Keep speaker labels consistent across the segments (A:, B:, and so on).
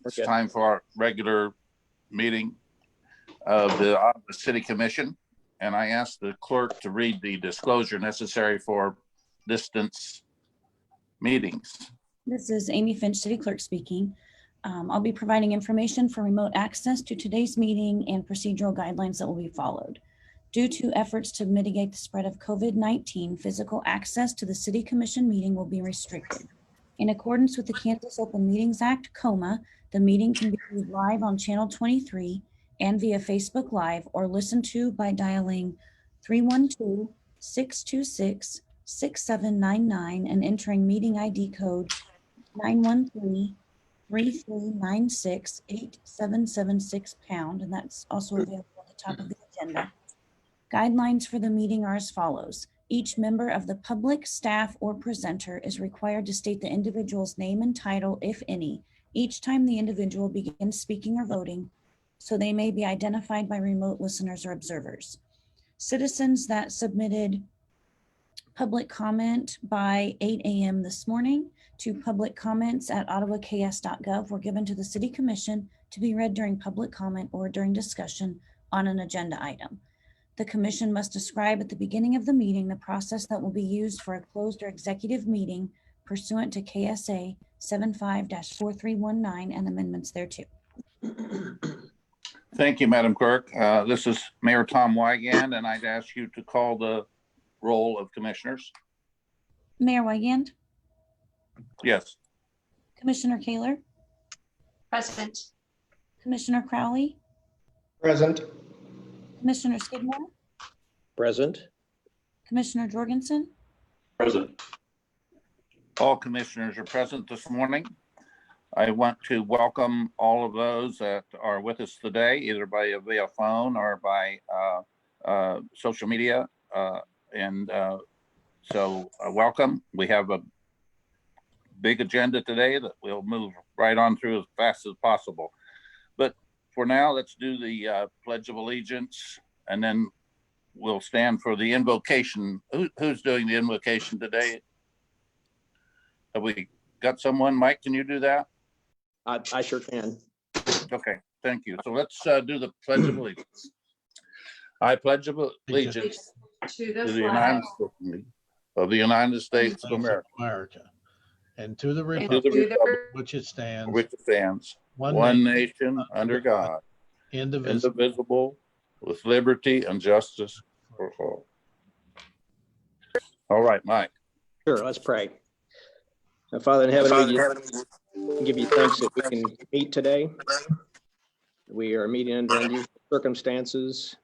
A: It's time for our regular meeting of the City Commission. And I asked the clerk to read the disclosure necessary for distance meetings.
B: This is Amy Finch, City Clerk speaking. I'll be providing information for remote access to today's meeting and procedural guidelines that will be followed. Due to efforts to mitigate the spread of COVID-19, physical access to the City Commission meeting will be restricted. In accordance with the Kansas Open Meetings Act, the meeting can be viewed live on Channel 23 and via Facebook Live or listened to by dialing 312-626-6799 and entering meeting ID code 913-3396-8776#, and that's also available at the top of the agenda. Guidelines for the meeting are as follows. Each member of the public, staff, or presenter is required to state the individual's name and title, if any, each time the individual begins speaking or voting, so they may be identified by remote listeners or observers. Citizens that submitted public comment by 8 a.m. this morning to public comments at ottawaks.gov were given to the City Commission to be read during public comment or during discussion on an agenda item. The Commission must describe at the beginning of the meeting the process that will be used for a closed or executive meeting pursuant to KSA 75-4319 and amendments thereto.
A: Thank you, Madam Clerk. This is Mayor Tom Wygand, and I'd ask you to call the roll of commissioners.
B: Mayor Wygand?
A: Yes.
B: Commissioner Kaler?
C: Present.
B: Commissioner Crowley?
D: Present.
B: Commissioner Skidmore?
D: Present.
B: Commissioner Jorgensen?
E: Present.
A: All commissioners are present this morning. I want to welcome all of those that are with us today, either via phone or by social media. So welcome. We have a big agenda today that we'll move right on through as fast as possible. But for now, let's do the Pledge of Allegiance, and then we'll stand for the invocation. Who's doing the invocation today? Have we got someone? Mike, can you do that?
D: I sure can.
A: Okay, thank you. So let's do the Pledge of Allegiance. I pledge allegiance
C: To
A: to the
C: flag
A: United States of America,
E: and to the
A: to
E: republic
A: the republic
E: which it stands,
A: for which it stands, one nation under God, indivisible, with liberty and justice for all. All right, Mike.
D: Sure, let's pray. Father in heaven, we give you thanks that we can meet today. We are meeting under unusual circumstances.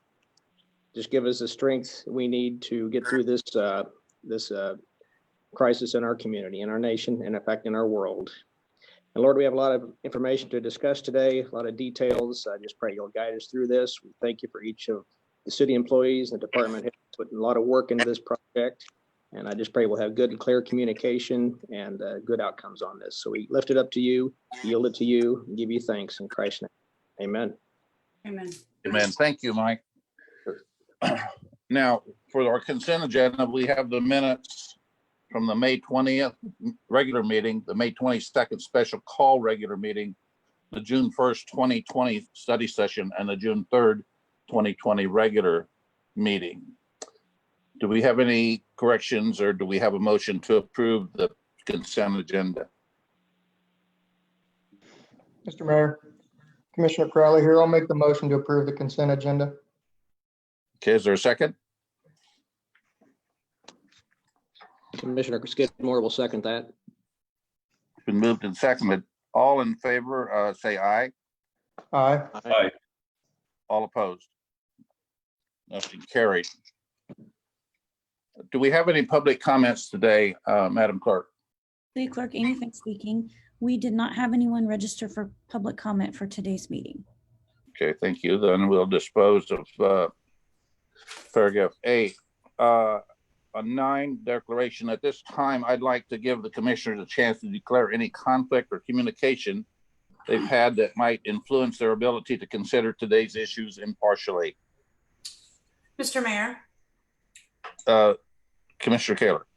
D: Just give us the strength we need to get through this crisis in our community, in our nation, and in fact in our world. And Lord, we have a lot of information to discuss today, a lot of details. I just pray you'll guide us through this. We thank you for each of the city employees and the department heads putting a lot of work into this project. And I just pray we'll have good and clear communication and good outcomes on this. So we lift it up to you, yield it to you, and give you thanks in Christ's name. Amen.
C: Amen.
A: Amen. Thank you, Mike. Now, for our consent agenda, we have the minutes from the May 20th regular meeting, the May 22nd special call regular meeting, the June 1st, 2020 study session, and the June 3rd, 2020 regular meeting. Do we have any corrections, or do we have a motion to approve the consent agenda?
F: Mr. Mayor, Commissioner Crowley here. I'll make the motion to approve the consent agenda.
A: Okay, is there a second?
D: Commissioner Skidmore will second that.
A: Been moved and seconded. All in favor, say aye.
F: Aye.
E: Aye.
A: All opposed? Motion carried. Do we have any public comments today, Madam Clerk?
B: City Clerk Amy Finch speaking. We did not have anyone register for public comment for today's meeting.
A: Okay, thank you. Then we'll dispose of paragraph A. A 9 declaration. At this time, I'd like to give the commissioners a chance to declare any conflict or communication they've had that might influence their ability to consider today's issues impartially.
C: Mr. Mayor?
A: Commissioner Kaler.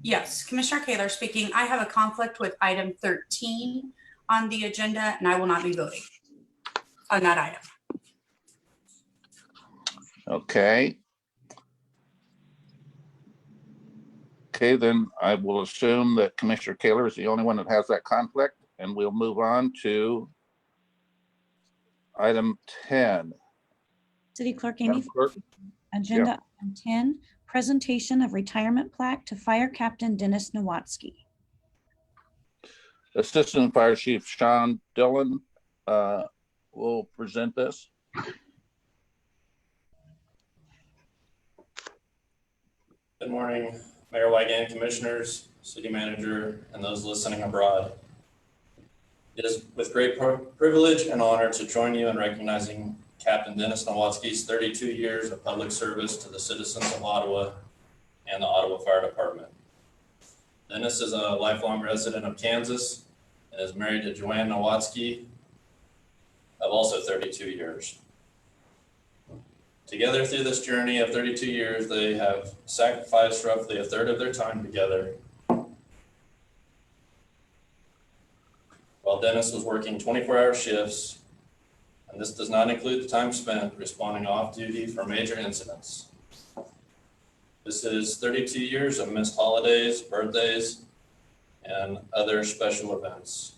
C: Yes, Commissioner Kaler speaking. I have a conflict with item 13 on the agenda, and I will not be voting on that item.
A: Okay. Okay, then I will assume that Commissioner Kaler is the only one that has that conflict, and we'll move on to item 10.
B: City Clerk
A: Madam
B: Amy,
A: Clerk?
B: agenda item 10, presentation of retirement plaque to Fire Captain Dennis Nowatzki.
A: Assistant Fire Chief Sean Dillon will present this.
G: Good morning, Mayor Wygan, Commissioners, City Manager, and those listening abroad. It is with great privilege and honor to join you in recognizing Captain Dennis Nowatzki's 32 years of public service to the citizens of Ottawa and the Ottawa Fire Department. Dennis is a lifelong resident of Kansas and is married to Joanne Nowatzki of also 32 years. Together through this journey of 32 years, they have sacrificed roughly a third of their time together. While Dennis was working 24-hour shifts, and this does not include the time spent responding off duty for major incidents. This is 32 years of missed holidays, birthdays, and other special events.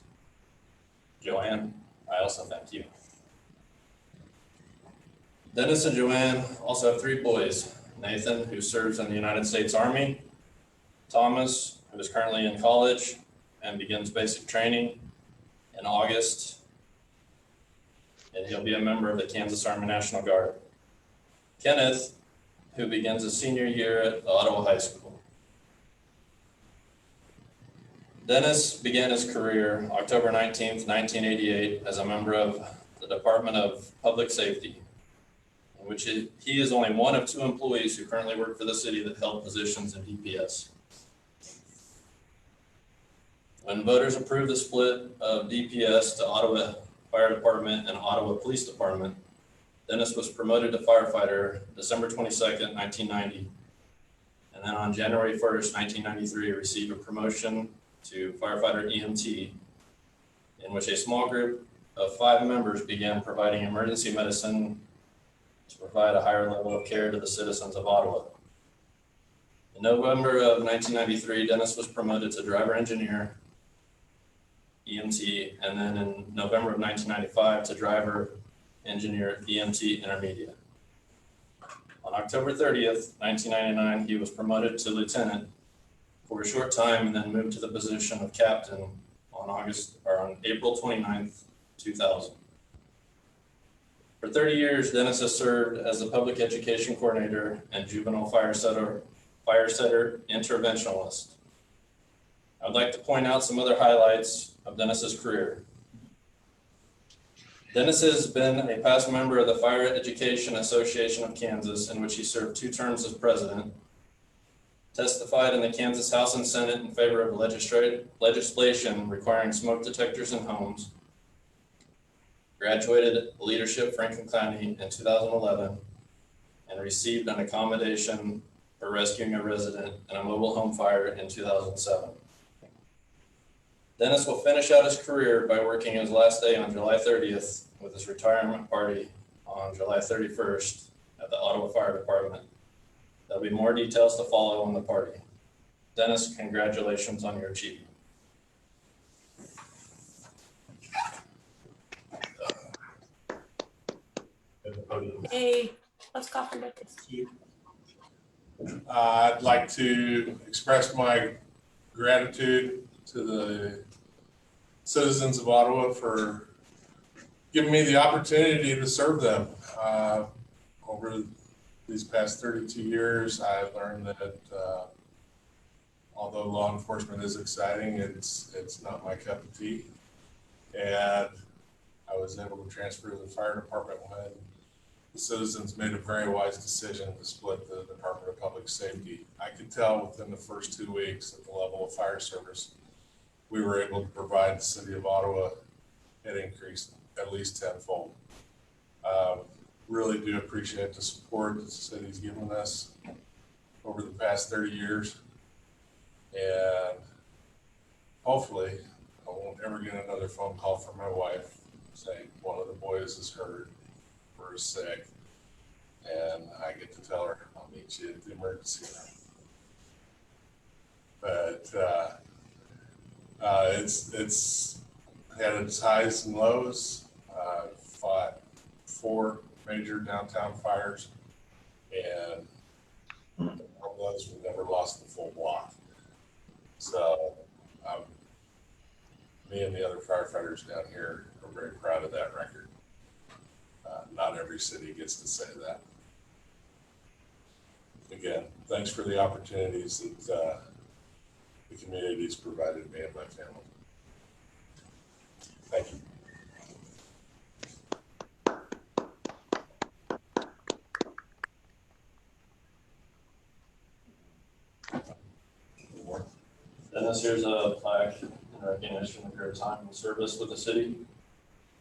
G: Joanne, I also thank you. Dennis and Joanne also have 3 boys, Nathan, who serves in the United States Army, Thomas, who is currently in college and begins basic training in August, and he'll be a member of the Kansas Army National Guard. Kenneth, who begins his senior year at the Ottawa High School. Dennis began his career October 19th, 1988 as a member of the Department of Public Safety, in which he is only one of 2 employees who currently work for the city that held positions in DPS. When voters approved the split of DPS to Ottawa Fire Department and Ottawa Police Department, Dennis was promoted to firefighter December 22nd, 1990. And then on January 1st, 1993, received a promotion to firefighter EMT, in which a small group of 5 members began providing emergency medicine to provide a higher level of care to the citizens of Ottawa. In November of 1993, Dennis was promoted to driver engineer, EMT, and then in November of 1995 to driver engineer, EMT intermediate. On October 30th, 1999, he was promoted to lieutenant for a short time and then moved to the position of captain on April 29th, 2000. For 30 years, Dennis has served as the public education coordinator and juvenile fire setter interventionalist. I'd like to point out some other highlights of Dennis's career. Dennis has been a past member of the Fire Education Association of Kansas, in which he served 2 terms as president, testified in the Kansas House and Senate in favor of legislation requiring smoke detectors in homes, graduated leadership Franklin County in 2011, and received an accommodation for rescuing a resident in a mobile home fire in 2007. Dennis will finish out his career by working his last day on July 30th with his retirement party on July 31st at the Ottawa Fire Department. There'll be more details to follow on the party. Dennis, congratulations on your achievement.
C: Hey, let's go for this.
H: I'd like to express my gratitude to the citizens of Ottawa for giving me the opportunity to serve them. Over these past 32 years, I've learned that although law enforcement is exciting, it's not my cup of tea. And I was able to transfer to the fire department when the citizens made a very wise decision to split the Department of Public Safety. I could tell within the first 2 weeks that the level of fire service we were able to provide the city of Ottawa had increased at least tenfold. Really do appreciate the support that the city's given us over the past 30 years. And hopefully won't ever get another phone call from my wife saying one of the boys is hurt or is sick. And I get to tell her, I'll meet you at the emergency room. But it's had its highs and lows. Fought 4 major downtown fires, and one of those we never lost the full block. So me and the other firefighters down here are very proud of that record. Not every city gets to say that. Again, thanks for the opportunities that the community's provided me and my family. Thank you.
G: Dennis, here's a plaque in recognition of your time and service with the city.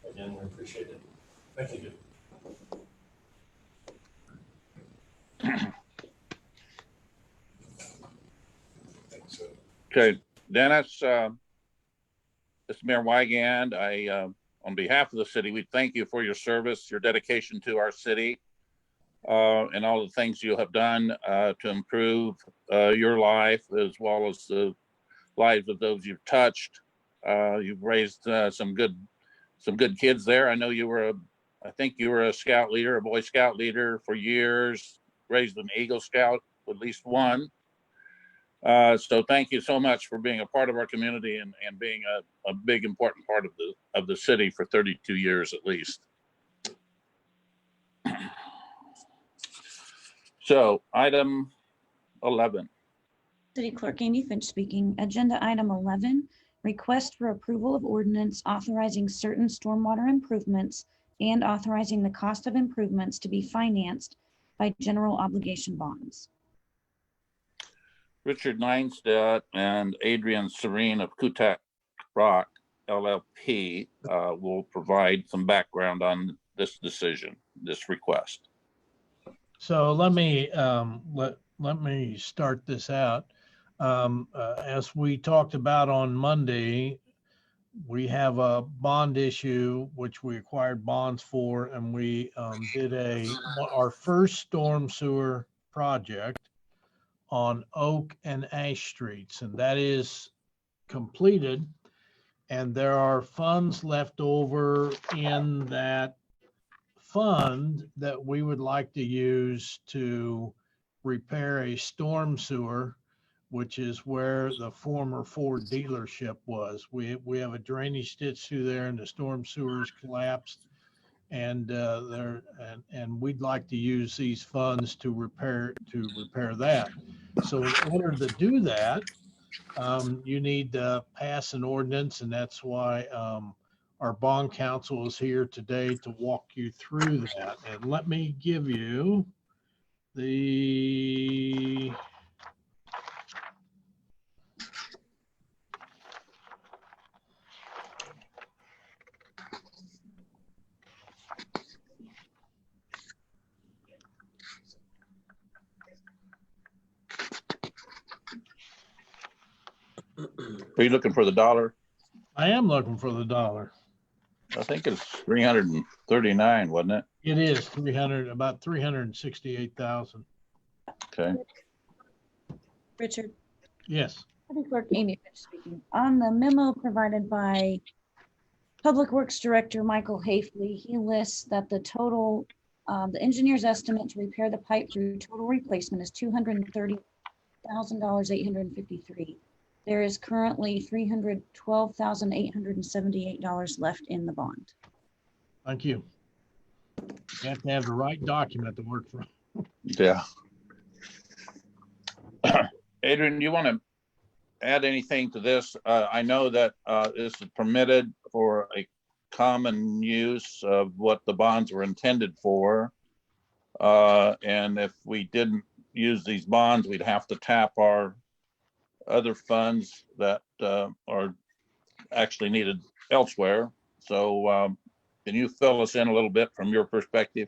G: Again, we appreciate it. Thank you.
A: Okay, Dennis, this is Mayor Wygand. On behalf of the city, we thank you for your service, your dedication to our city, and all the things you have done to improve your life as well as the lives of those you've touched. You've raised some good kids there. I know I think you were a scout leader, a Boy Scout leader for years, raised an Eagle Scout, at least one. So thank you so much for being a part of our community and being a big, important part of the city for 32 years at least. So item 11.
B: City Clerk Amy Finch speaking. Agenda item 11, request for approval of ordinance authorizing certain stormwater improvements and authorizing the cost of improvements to be financed by general obligation bonds.
A: Richard Neinstedt and Adrian Serene of Kutak Rock LLP will provide some background on this decision, this request.
E: So let me start this out. As we talked about on Monday, we have a bond issue which we acquired bonds for, and we did our first storm sewer project on Oak and Ash Streets, and that is completed. And there are funds left over in that fund that we would like to use to repair a storm sewer, which is where the former Ford dealership was. We have a drainage ditch through there, and the storm sewers collapsed. And we'd like to use these funds to repair that. So in order to do that, you need to pass an ordinance, and that's why our bond counsel is here today to walk you through that. And let me give you the
A: Are you looking for the dollar?
E: I am looking for the dollar.
A: I think it's 339, wasn't it?
E: It is about 368,000.
A: Okay.
B: Richard.
E: Yes.
B: City Clerk Amy Finch speaking. On the memo provided by Public Works Director Michael Hafley, he lists that the total, the engineer's estimate to repair the pipe through total replacement is $230,853. There is currently $312,878 left in the bond.
E: Thank you. You have to have the right document to work from.
A: Yeah. Adrian, do you want to add anything to this? I know that this is permitted for a common use of what the bonds were intended for. And if we didn't use these bonds, we'd have to tap our other funds that are actually needed elsewhere. So can you fill us in a little bit from your perspective?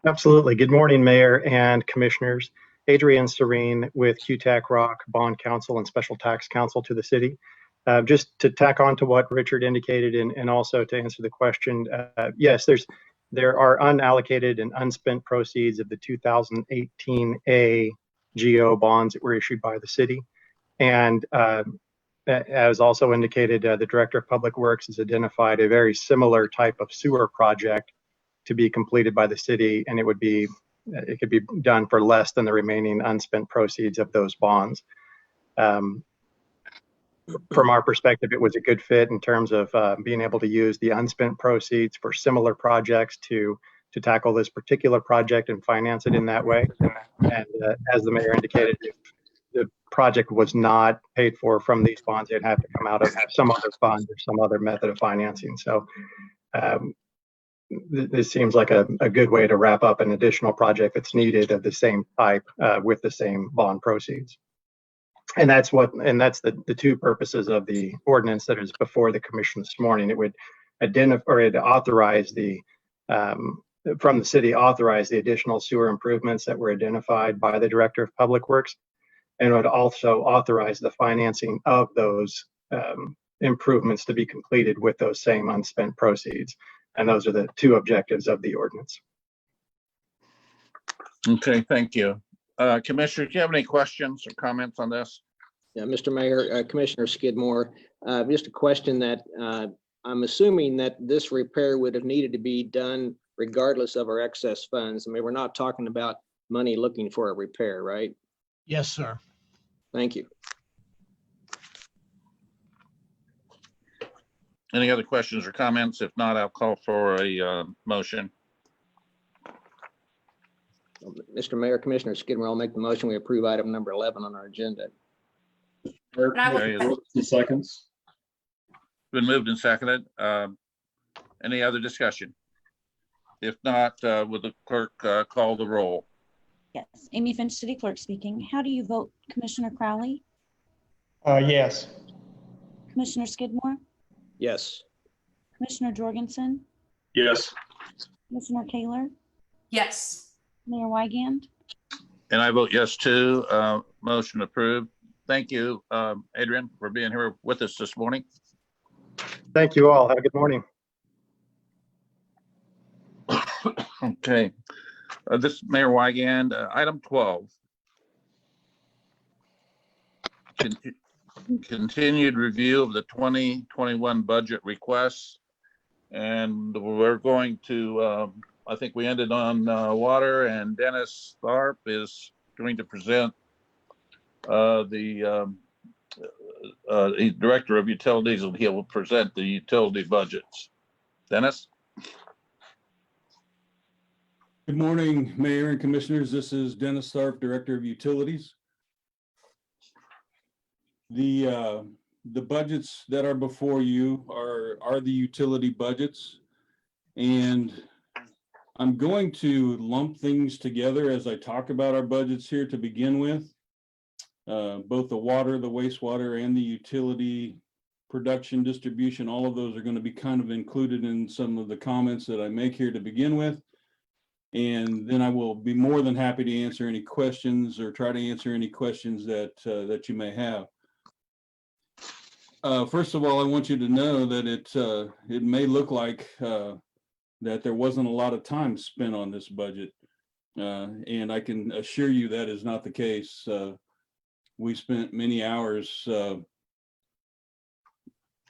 I: Absolutely. Good morning, Mayor and Commissioners. Adrian Serene with QTAC Rock Bond Counsel and Special Tax Counsel to the city. Just to tack on to what Richard indicated and also to answer the question, yes, there are unallocated and unspent proceeds of the 2018 GO bonds that were issued by the city. And as also indicated, the Director of Public Works has identified a very similar type of sewer project to be completed by the city, and it could be done for less than the remaining unspent proceeds of those bonds. From our perspective, it was a good fit in terms of being able to use the unspent proceeds for similar projects to tackle this particular project and finance it in that way. And as the mayor indicated, if the project was not paid for from these bonds, it'd have to come out of some other fund or some other method of financing. So this seems like a good way to wrap up an additional project that's needed of the same type with the same bond proceeds. And that's the two purposes of the ordinance that is before the commission this morning. It would identify, or it authorize from the city, authorize the additional sewer improvements that were identified by the Director of Public Works, and would also authorize the financing of those improvements to be completed with those same unspent proceeds. And those are the two objectives of the ordinance.
A: Okay, thank you. Commissioner, do you have any questions or comments on this?
D: Yeah, Mr. Mayor, Commissioner Skidmore, just a question that I'm assuming that this repair would have needed to be done regardless of our excess funds. I mean, we're not talking about money looking for a repair, right?
E: Yes, sir.
D: Thank you.
A: Any other questions or comments? If not, I'll call for a motion.
D: Mr. Mayor, Commissioner Skidmore, I'll make the motion. We approve item number 11 on our agenda.
J: Seconds.
A: Been moved and seconded. Any other discussion? If not, would the clerk call the roll?
B: Yes, Amy Finch, City Clerk speaking. How do you vote, Commissioner Crowley?
F: Yes.
B: Commissioner Skidmore?
D: Yes.
B: Commissioner Jorgensen?
J: Yes.
B: Commissioner Kaler?
C: Yes.
B: Mayor Wygand?
A: And I vote yes too. Motion approved. Thank you, Adrian, for being here with us this morning.
I: Thank you all. Have a good morning.
A: Okay. This is Mayor Wygand, item 12. Continued review of the 2021 budget requests. And we're going to, I think we ended on water, and Dennis Tharp is going to present the Director of Utilities, and he will present the utility budgets. Dennis?
J: Good morning, Mayor and Commissioners. This is Dennis Tharp, Director of Utilities. The budgets that are before you are the utility budgets, and I'm going to lump things together as I talk about our budgets here to begin with. Both the water, the wastewater, and the utility production, distribution, all of those are going to be kind of included in some of the comments that I make here to begin with. And then I will be more than happy to answer any questions or try to answer any questions that you may have. First of all, I want you to know that it may look like that there wasn't a lot of time spent on this budget. And I can assure you that is not the case. We spent many hours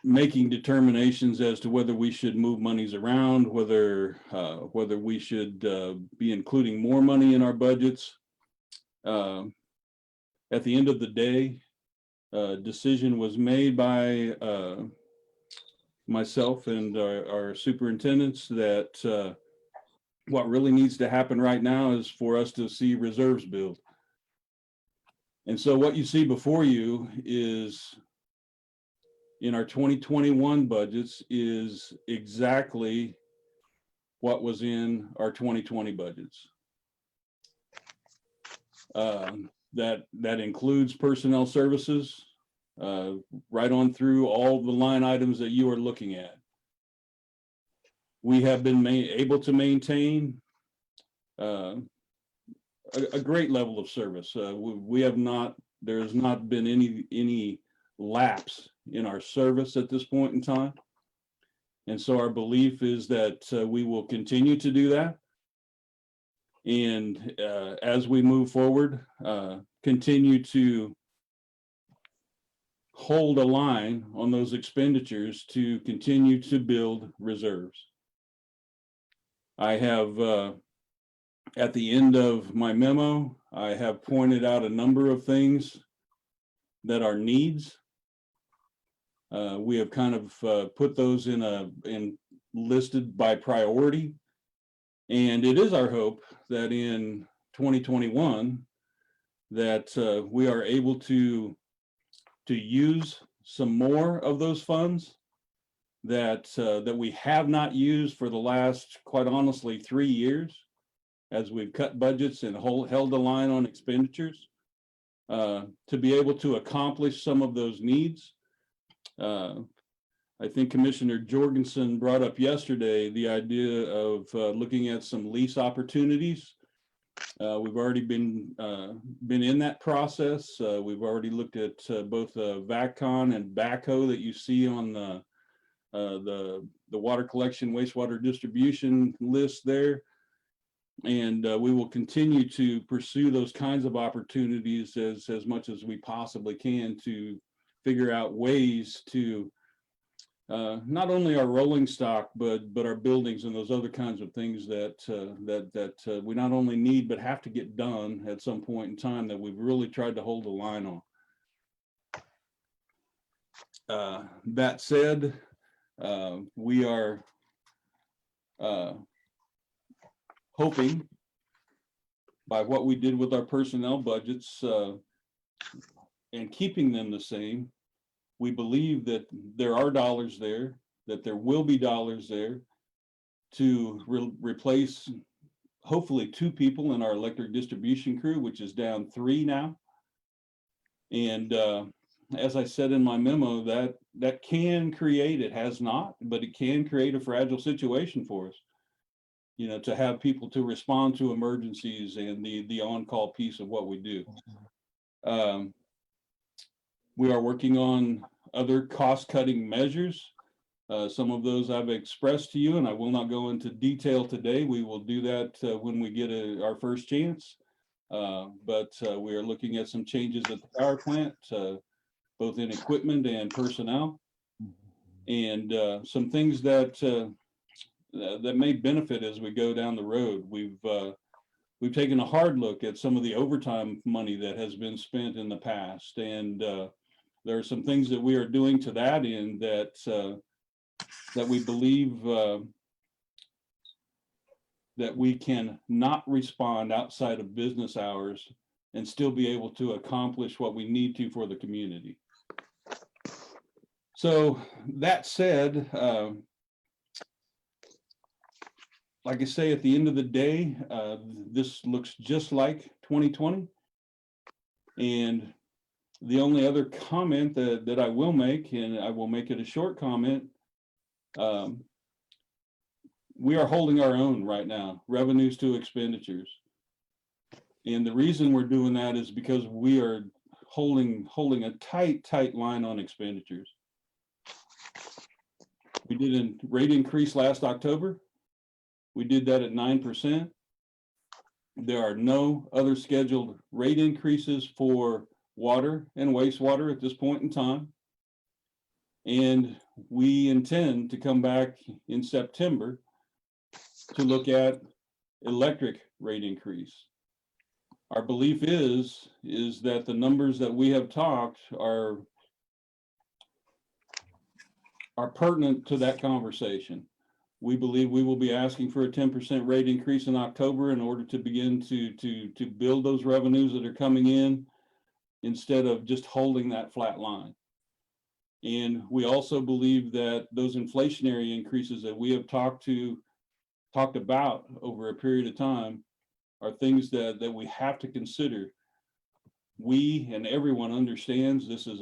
J: making determinations as to whether we should move monies around, whether we should be including more money in our budgets. At the end of the day, a decision was made by myself and our superintendents that what really needs to happen right now is for us to see reserves build. And so what you see before you is in our 2021 budgets is exactly what was in our 2020 budgets. That includes personnel services, right on through all the line items that you are looking at. We have been able to maintain a great level of service. We have not, there has not been any lapse in our service at this point in time. And so our belief is that we will continue to do that. And as we move forward, continue to hold a line on those expenditures to continue to build reserves. I have, at the end of my memo, I have pointed out a number of things that are needs. We have kind of put those in listed by priority. And it is our hope that in 2021 that we are able to use some more of those funds that we have not used for the last, quite honestly, 3 years, as we've cut budgets and held the line on expenditures, to be able to accomplish some of those needs. I think Commissioner Jorgensen brought up yesterday the idea of looking at some lease opportunities. We've already been in that process. We've already looked at both VACCON and backhoe that you see on the water collection, wastewater distribution list there. And we will continue to pursue those kinds of opportunities as much as we possibly can to figure out ways to not only our rolling stock, but our buildings and those other kinds of things that we not only need, but have to get done at some point in time that we've really tried to hold the line on. That said, we are hoping by what we did with our personnel budgets and keeping them the same, we believe that there are dollars there, that there will be dollars there to replace hopefully 2 people in our electric distribution crew, which is down 3 now. And as I said in my memo, that can create, it has not, but it can create a fragile situation for us, you know, to have people to respond to emergencies and the on-call piece of what we do. We are working on other cost-cutting measures. Some of those I've expressed to you, and I will not go into detail today. We will do that when we get our first chance. But we are looking at some changes at the power plant, both in equipment and personnel, and some things that may benefit as we go down the road. We've taken a hard look at some of the overtime money that has been spent in the past, and there are some things that we are doing to that end that we believe that we can not respond outside of business hours and still be able to accomplish what we need to for the community. So that said, like I say, at the end of the day, this looks just like 2020. And the only other comment that I will make, and I will make it a short comment, we are holding our own right now, revenues to expenditures. And the reason we're doing that is because we are holding a tight line on expenditures. We did a rate increase last October. We did that at 9%. There are no other scheduled rate increases for water and wastewater at this point in time. And we intend to come back in September to look at electric rate increase. Our belief is that the numbers that we have talked are pertinent to that conversation. We believe we will be asking for a 10% rate increase in October in order to begin to build those revenues that are coming in instead of just holding that flat line. And we also believe that those inflationary increases that we have talked about over a period of time are things that we have to consider. We and everyone understands this is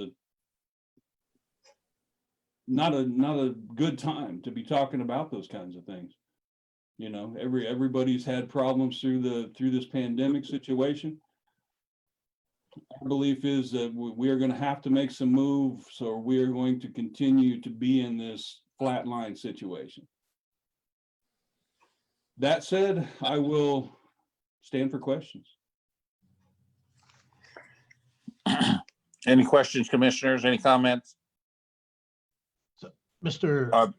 J: not a good time to be talking about those kinds of things. You know, everybody's had problems through this pandemic situation. our belief is that we are going to have to make some moves, or we are going to continue to be in this flatline situation. That said, I will stand for questions.
A: Any questions, commissioners? Any comments?
E: Mr.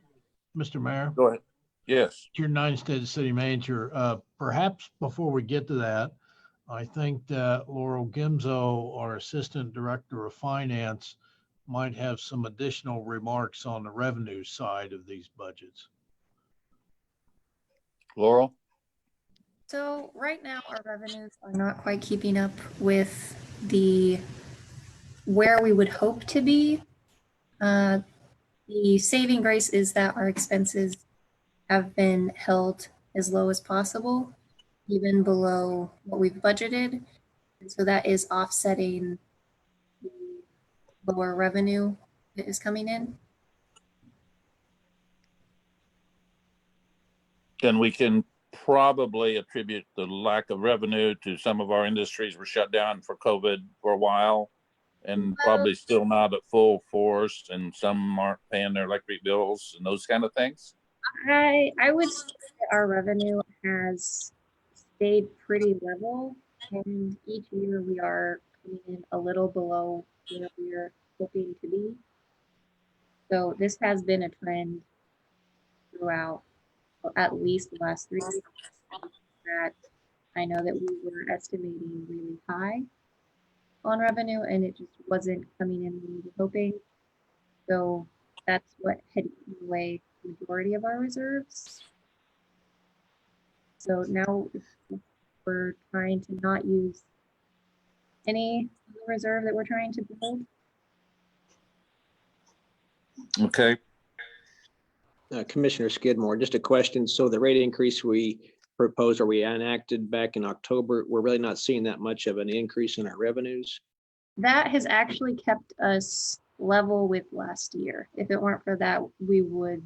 E: Mayor,
A: Go ahead. Yes.
E: your United States City Manager, perhaps before we get to that, I think that Laurel Gimzo, our Assistant Director of Finance, might have some additional remarks on the revenue side of these budgets.
A: Laurel?
K: So right now, our revenues are not quite keeping up with where we would hope to be. The saving grace is that our expenses have been held as low as possible, even below what we've budgeted. And so that is offsetting the lower revenue that is coming in.
A: Then we can probably attribute the lack of revenue to some of our industries were shut down for COVID for a while and probably still not at full force, and some aren't paying their electric bills and those kind of things.
K: I would say that our revenue has stayed pretty level, and each year we are coming in a little below where we're hoping to be. So this has been a trend throughout, well, at least the last 3 years, that I know that we were estimating really high on revenue, and it just wasn't coming in when we were hoping. So that's what had eaten away the majority of our reserves. So now we're trying to not use any of the reserve that we're trying to build.
A: Okay.
D: Commissioner Skidmore, just a question. So the rate increase we proposed or we enacted back in October, we're really not seeing that much of an increase in our revenues?
K: That has actually kept us level with last year. If it weren't for that, we would.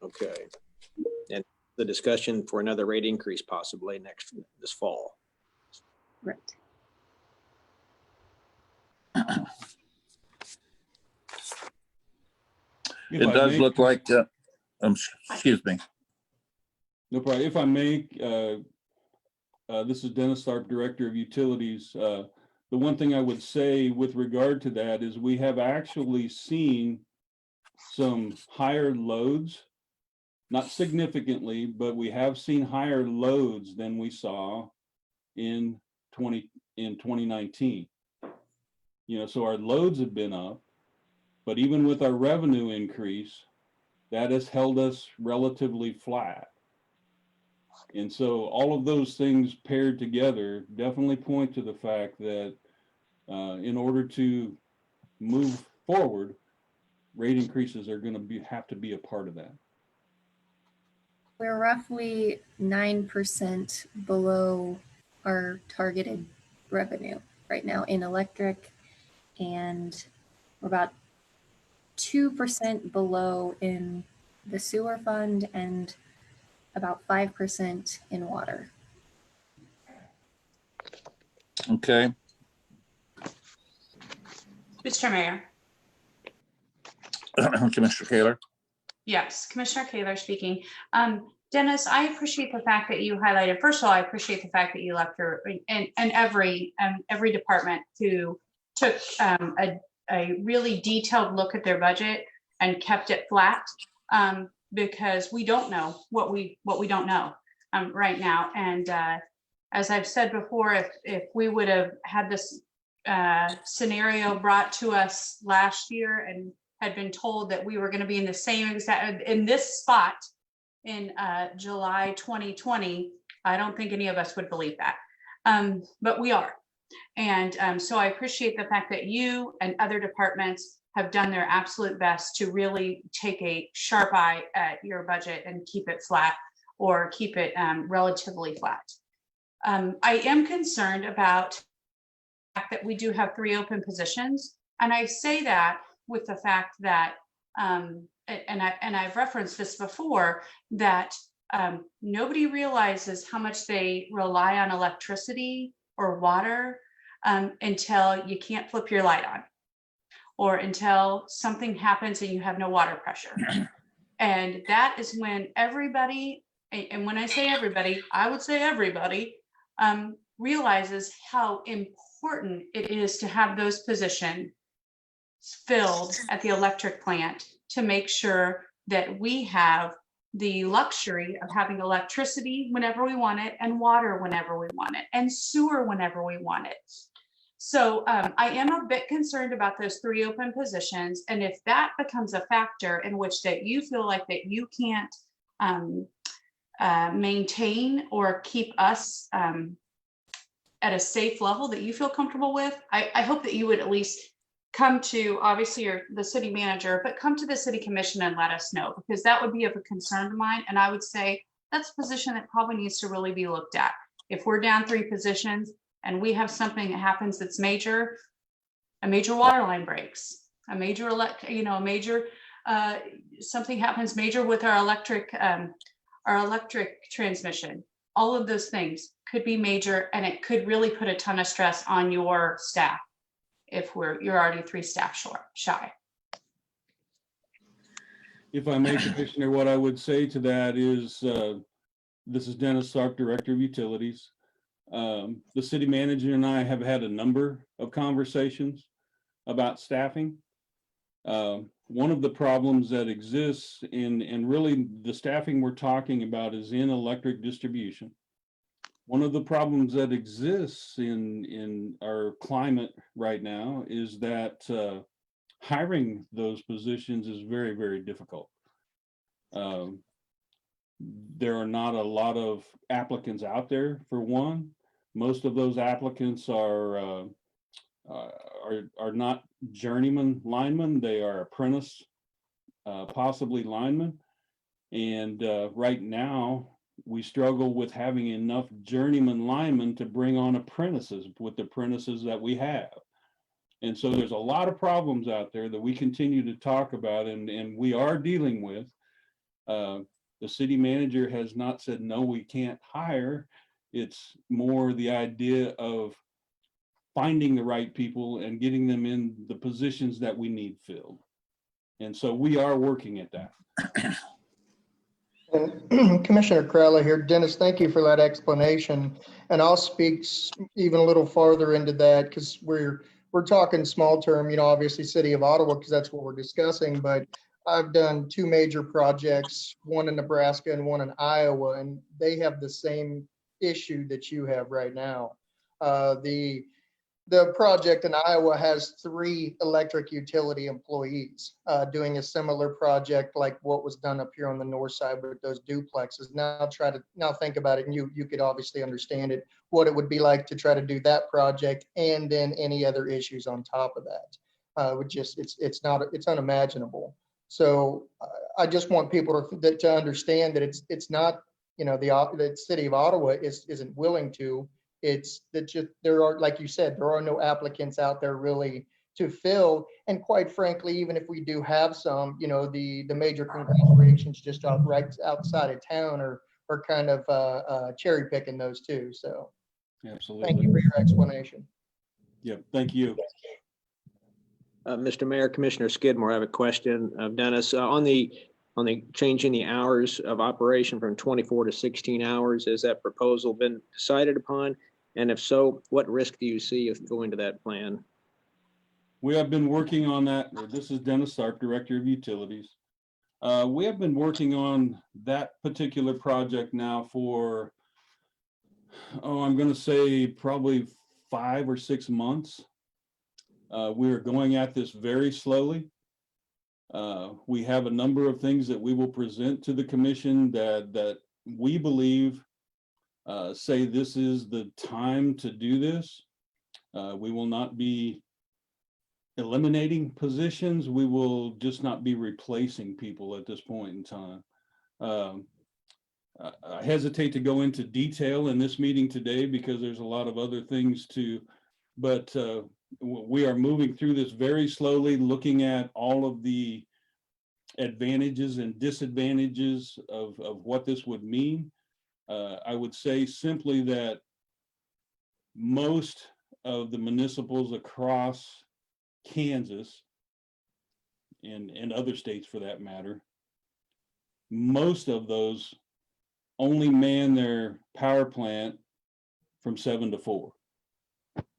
D: Okay. And the discussion for another rate increase possibly this fall.
K: Right.
A: It does look like, excuse me.
J: No problem. If I may, this is Dennis Tharp, Director of Utilities. The one thing I would say with regard to that is we have actually seen some higher loads, not significantly, but we have seen higher loads than we saw in 2019. You know, so our loads have been up, but even with our revenue increase, that has held us relatively flat. And so all of those things paired together definitely point to the fact that in order to move forward, rate increases are going to have to be a part of that.
K: We're roughly 9% below our targeted revenue right now in electric, and we're about 2% below in the sewer fund and about 5% in water.
A: Okay.
C: Mr. Mayor.
A: Commissioner Kaler.
C: Yes, Commissioner Kaler speaking. Dennis, I appreciate the fact that you highlighted, first of all, I appreciate the fact that you left and every department who took a really detailed look at their budget and kept it flat, because we don't know what we don't know right now. And as I've said before, if we would have had this scenario brought to us last year and had been told that we were going to be in the same exact in this spot in July 2020, I don't think any of us would believe that, but we are. And so I appreciate the fact that you and other departments have done their absolute best to really take a sharp eye at your budget and keep it flat or keep it relatively flat. I am concerned about the fact that we do have 3 open positions. And I say that with the fact that, and I've referenced this before, that nobody realizes how much they rely on electricity or water until you can't flip your light on, or until something happens and you have no water pressure. And that is when everybody, and when I say everybody, I would say everybody, realizes how important it is to have those positions filled at the electric plant to make sure that we have the luxury of having electricity whenever we want it, and water whenever we want it, and sewer whenever we want it. So I am a bit concerned about those 3 open positions. And if that becomes a factor in which that you feel like that you can't maintain or keep us at a safe level that you feel comfortable with, I hope that you would at least come to, obviously you're the city manager, but come to the city commission and let us know, because that would be of a concern of mine. And I would say that's a position that probably needs to really be looked at. If we're down 3 positions and we have something that happens that's major, a major water line breaks, a major something happens major with our electric transmission, all of those things could be major, and it could really put a ton of stress on your staff if you're already 3 staff shy.
J: If I may, Commissioner, what I would say to that is, this is Dennis Sark, Director of Utilities. The city manager and I have had a number of conversations about staffing. One of the problems that exists and really the staffing we're talking about is in electric distribution. One of the problems that exists in our climate right now is that hiring those positions is very, very difficult. There are not a lot of applicants out there, for one. Most of those applicants are not journeyman linemen. They are apprentice, possibly linemen. And right now, we struggle with having enough journeyman linemen to bring on apprentices with the apprentices that we have. And so there's a lot of problems out there that we continue to talk about and we are dealing with. The city manager has not said, no, we can't hire. It's more the idea of finding the right people and getting them in the positions that we need filled. And so we are working at that.
F: And Commissioner Crowley here, Dennis, thank you for that explanation. And I'll speak even a little farther into that, because we're talking small term, obviously city of Ottawa, because that's what we're discussing. But I've done 2 major projects, one in Nebraska and one in Iowa, and they have the same issue that you have right now. The project in Iowa has 3 electric utility employees doing a similar project like what was done up here on the north side with those duplexes. Now think about it, and you could obviously understand it, what it would be like to try to do that project and then any other issues on top of that. It's unimaginable. So I just want people to understand that it's not, the city of Ottawa isn't willing to. It's that just there are, like you said, there are no applicants out there really to fill. And quite frankly, even if we do have some, the major conglomeration just right outside of town are kind of cherry picking those too. So
J: Absolutely.
F: Thank you for your explanation.
J: Yeah, thank you.
D: Mr. Mayor, Commissioner Skidmore, I have a question of Dennis on the changing the hours of operation from 24 to 16 hours. Has that proposal been decided upon? And if so, what risk do you see of going to that plan?
J: We have been working on that. This is Dennis Sark, Director of Utilities. We have been working on that particular project now for, I'm going to say probably 5 or 6 months. We are going at this very slowly. We have a number of things that we will present to the commission that we believe say this is the time to do this. We will not be eliminating positions. We will just not be replacing people at this point in time. I hesitate to go into detail in this meeting today because there's a lot of other things but we are moving through this very slowly, looking at all of the advantages and disadvantages of what this would mean. I would say simply that most of the municipals across Kansas and other states for that matter, most of those only man their power plant from 7 to 4.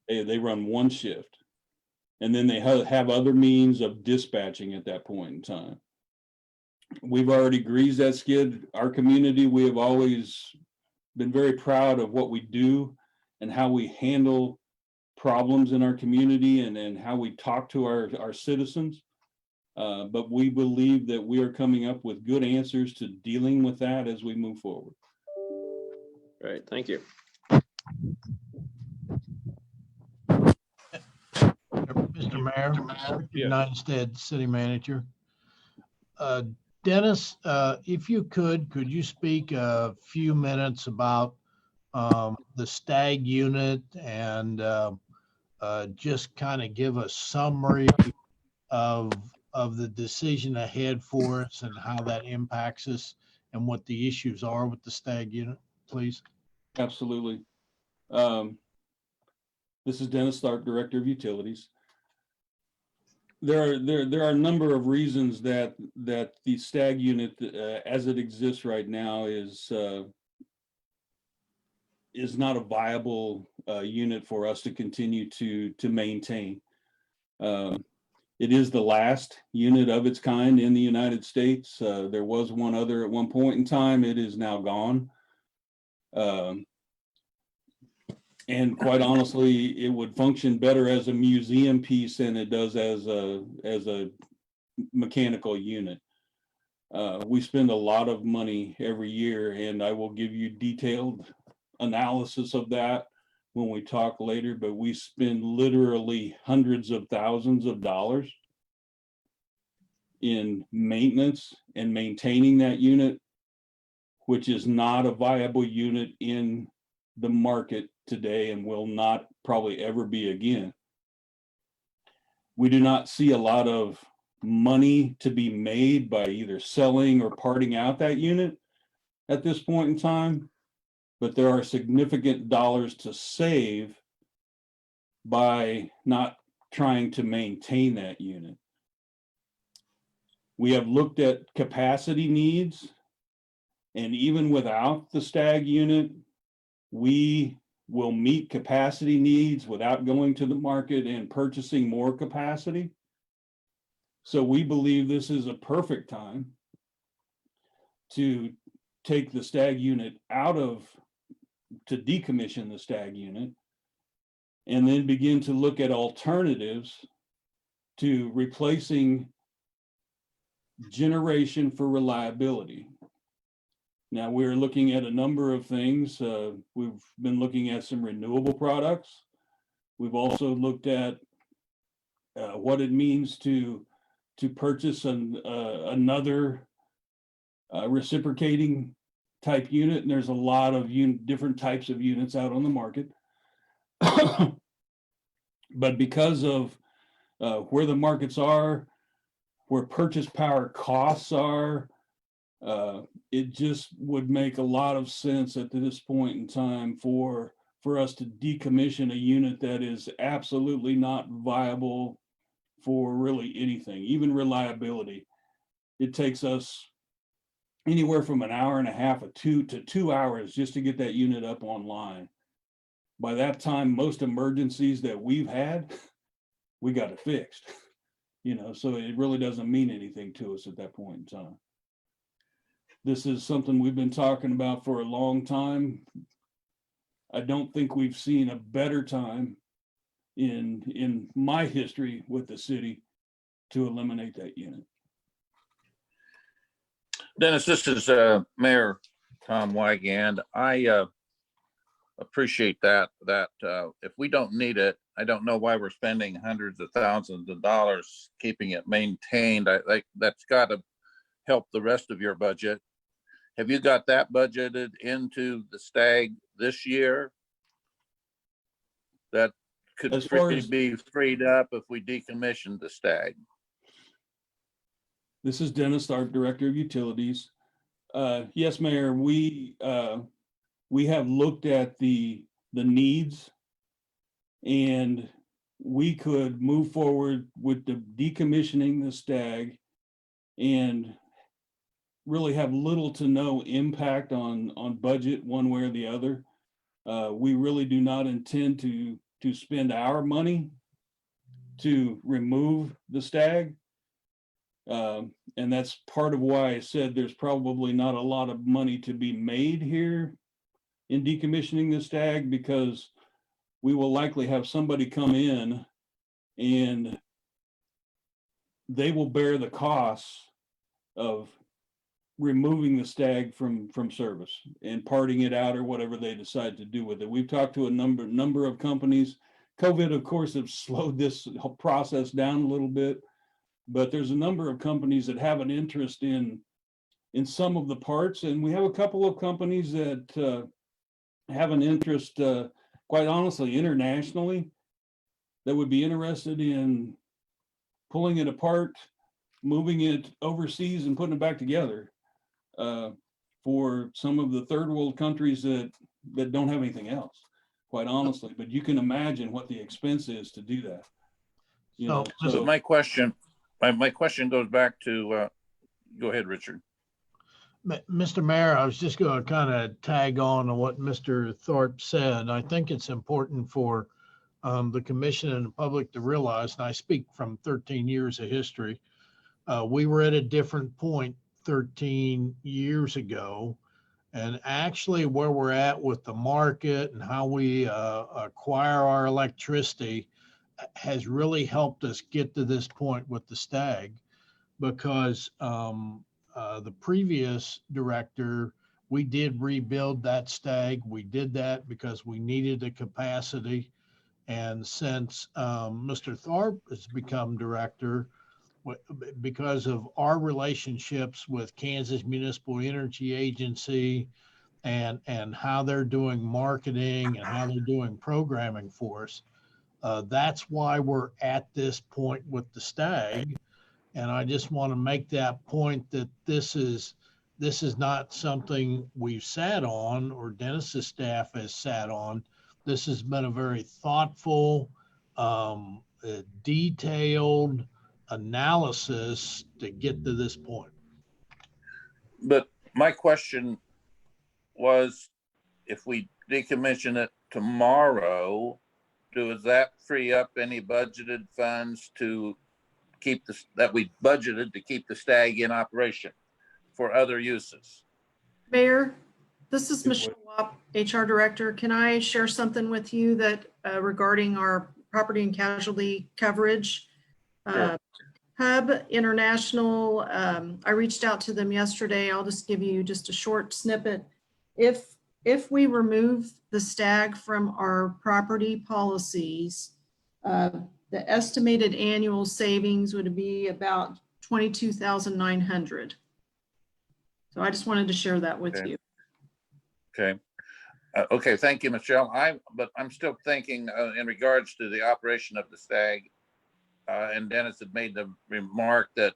J: They run one shift. And then they have other means of dispatching at that point in time. We've already greased that skid. Our community, we have always been very proud of what we do and how we handle problems in our community and how we talk to our citizens. But we believe that we are coming up with good answers to dealing with that as we move forward.
D: Great, thank you.
E: Mr. Mayor, United States City Manager. Dennis, if you could you speak a few minutes about the STAG unit and just kind of give a summary of the decision ahead for us and how that impacts us and what the issues are with the STAG unit, please?
J: Absolutely. This is Dennis Stark, Director of Utilities. There are a number of reasons that the STAG unit, as it exists right now, is not a viable unit for us to continue to maintain. It is the last unit of its kind in the United States. There was one other at one point in time. It is now gone. And quite honestly, it would function better as a museum piece than it does as a mechanical unit. We spend a lot of money every year, and I will give you detailed analysis of that when we talk later, but we spend literally hundreds of thousands of dollars in maintenance and maintaining that unit, which is not a viable unit in the market today and will not probably ever be again. We do not see a lot of money to be made by either selling or parting out that unit at this point in time, but there are significant dollars to save by not trying to maintain that unit. We have looked at capacity needs, and even without the STAG unit, we will meet capacity needs without going to the market and purchasing more capacity. So we believe this is a perfect time to take the STAG unit to decommission the STAG unit, and then begin to look at alternatives to replacing generation for reliability. Now we're looking at a number of things. We've been looking at some renewable products. We've also looked at what it means to purchase another reciprocating type unit. And there's a lot of different types of units out on the market. But because of where the markets are, where purchase power costs are, it just would make a lot of sense at this point in time for us to decommission a unit that is absolutely not viable for really anything, even reliability. It takes us anywhere from an hour and a half to 2 hours just to get that unit up online. By that time, most emergencies that we've had, we got it fixed. So it really doesn't mean anything to us at that point in time. This is something we've been talking about for a long time. I don't think we've seen a better time in my history with the city to eliminate that unit.
A: Dennis, this is Mayor Tom Wygand. I appreciate that if we don't need it, I don't know why we're spending hundreds of thousands of dollars keeping it maintained. That's got to help the rest of your budget. Have you got that budgeted into the STAG this year? That could be freed up if we decommissioned the STAG.
J: This is Dennis, our Director of Utilities. Yes, Mayor, we have looked at the needs and we could move forward with the decommissioning the stag and really have little to no impact on budget one way or the other. We really do not intend to spend our money to remove the stag. And that's part of why I said there's probably not a lot of money to be made here in decommissioning the stag, because we will likely have somebody come in and they will bear the costs of removing the stag from service and parting it out or whatever they decide to do with it. We've talked to a number of companies. COVID, of course, have slowed this whole process down a little bit, but there's a number of companies that have an interest in some of the parts, and we have a couple of companies that have an interest, quite honestly, internationally, that would be interested in pulling it apart, moving it overseas and putting it back together for some of the third world countries that don't have anything else, quite honestly. But you can imagine what the expense is to do that. You know,
A: So my question goes back to, go ahead, Richard.
E: Mr. Mayor, I was just going to kind of tag on to what Mr. Thorpe said. I think it's important for the commission and the public to realize, and I speak from 13 years of history, we were at a different point 13 years ago. And actually where we're at with the market and how we acquire our electricity has really helped us get to this point with the stag, because the previous director, we did rebuild that stag. We did that because we needed the capacity. And since Mr. Thorpe has become director, because of our relationships with Kansas Municipal Energy Agency and how they're doing marketing and how they're doing programming for us, that's why we're at this point with the stag. And I just want to make that point that this is not something we've sat on or Dennis's staff has sat on. This has been a very thoughtful, detailed analysis to get to this point.
A: But my question was, if we decommission it tomorrow, does that free up any budgeted funds to keep that we budgeted to keep the stag in operation for other uses?
L: Mayor, this is Michelle Wapp, HR Director. Can I share something with you that regarding our property and casualty coverage?
A: Sure.
L: Hub International, I reached out to them yesterday. I'll just give you just a short snippet. If we remove the stag from our property policies, the estimated annual savings would be about $22,900. So I just wanted to share that with you.
A: Okay. Okay. Thank you, Michelle. But I'm still thinking in regards to the operation of the stag. And Dennis had made the remark that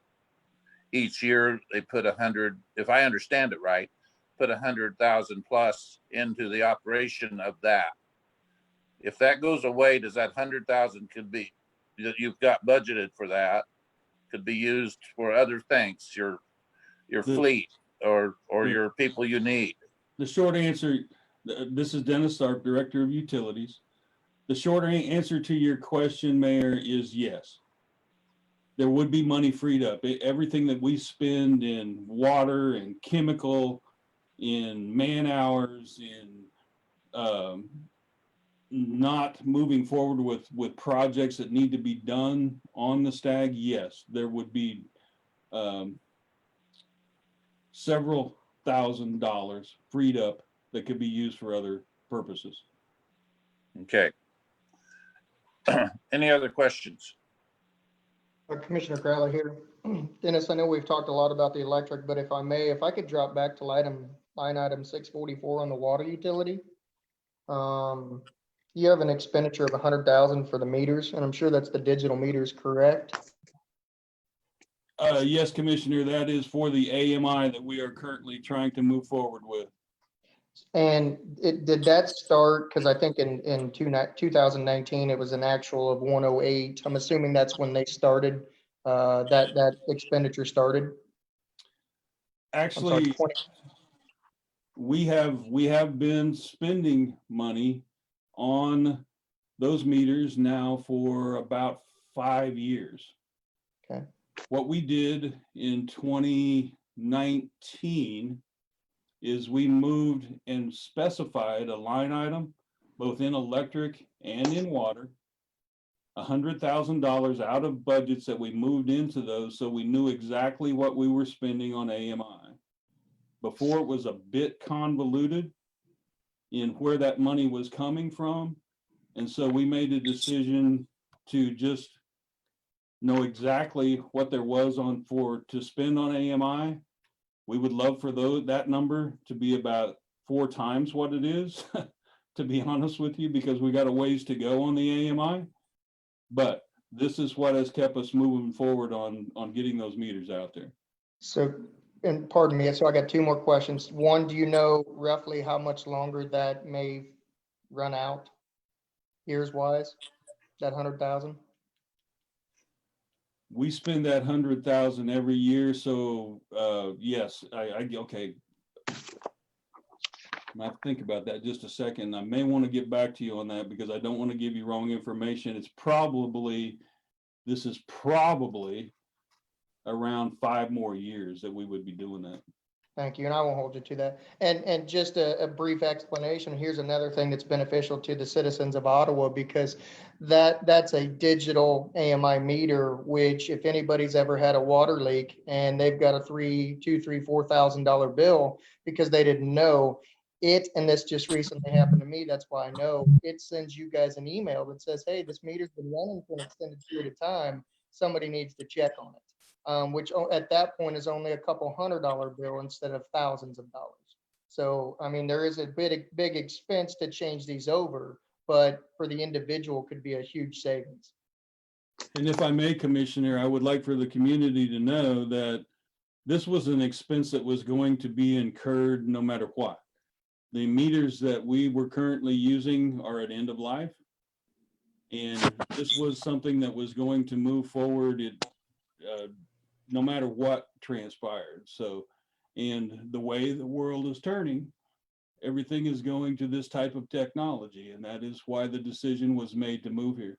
A: each year they put 100, if I understand it right, put 100,000 plus into the operation of that. If that goes away, does that 100,000 could be that you've got budgeted for that could be used for other things, your fleet or your people you need?
J: The short answer, this is Dennis Tharp, Director of Utilities. The short answer to your question, Mayor, is yes. There would be money freed up. Everything that we spend in water and chemical, in man hours, in not moving forward with projects that need to be done on the stag, yes, there would be several $1,000s freed up that could be used for other purposes.
A: Okay. Any other questions?
F: Commissioner Crowley here. Dennis, I know we've talked a lot about the electric, but if I may, if I could drop back to line item 644 on the water utility. You have an expenditure of 100,000 for the meters, and I'm sure that's the digital meters, correct?
J: Yes, Commissioner, that is for the AMI that we are currently trying to move forward with.
F: And did that start, because I think in 2019, it was an actual of 108. I'm assuming that's when they started, that expenditure started. I'm sorry,
J: Actually,
F: 20.
J: we have been spending money on those meters now for about 5 years.
F: Okay.
J: What we did in 2019 is we moved and specified a line item, both in electric and in water, $100,000 out of budgets that we moved into those, so we knew exactly what we were spending on AMI. Before, it was a bit convoluted in where that money was coming from. And so we made a decision to just know exactly what there was to spend on AMI. We would love for that number to be about 4 times what it is, to be honest with you, because we got a ways to go on the AMI. But this is what has kept us moving forward on getting those meters out there.
F: So, and pardon me, so I got 2 more questions. One, do you know roughly how much longer that may run out, years wise, that 100,000?
J: We spend that 100,000 every year, so yes, okay. I might think about that just a second. I may want to get back to you on that because I don't want to give you wrong information. This is probably around 5 more years that we would be doing that.
F: Thank you, and I won't hold you to that. And just a brief explanation, here's another thing that's beneficial to the citizens of Ottawa, because that's a digital AMI meter, which if anybody's ever had a water leak and they've got a $4,000 bill because they didn't know it, and this just recently happened to me, that's why I know, it sends you guys an email that says, hey, this meter's been running for an extended period of time, somebody needs to check on it. Which at that point is only a couple $100 bill instead of thousands of dollars. So, I mean, there is a big expense to change these over, but for the individual could be a huge savings.
J: And if I may, Commissioner, I would like for the community to know that this was an expense that was going to be incurred no matter what. The meters that we were currently using are at end of life. And this was something that was going to move forward no matter what transpired. So, and the way the world is turning, everything is going to this type of technology. And that is why the decision was made to move here.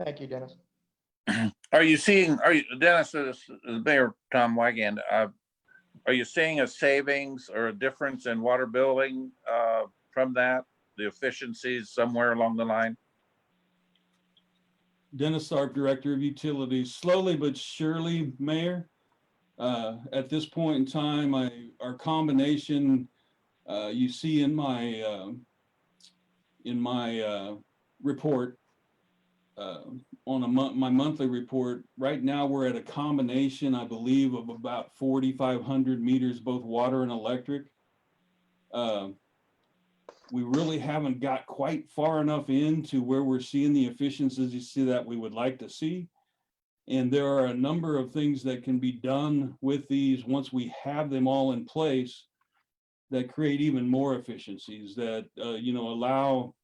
F: Thank you, Dennis.
A: Dennis, this is Mayor Tom Wygand, are you seeing a savings or a difference in water billing from that, the efficiencies somewhere along the line?
J: Dennis Tharp, Director of Utilities. Slowly but surely, Mayor. At this point in time, our combination, you see in my report, on my monthly report, right now we're at a combination, I believe, of about 4,500 meters, both water and electric. We really haven't got quite far enough into where we're seeing the efficiencies you see that we would like to see. And there are a number of things that can be done with these once we have them all in place that create even more efficiencies that, allow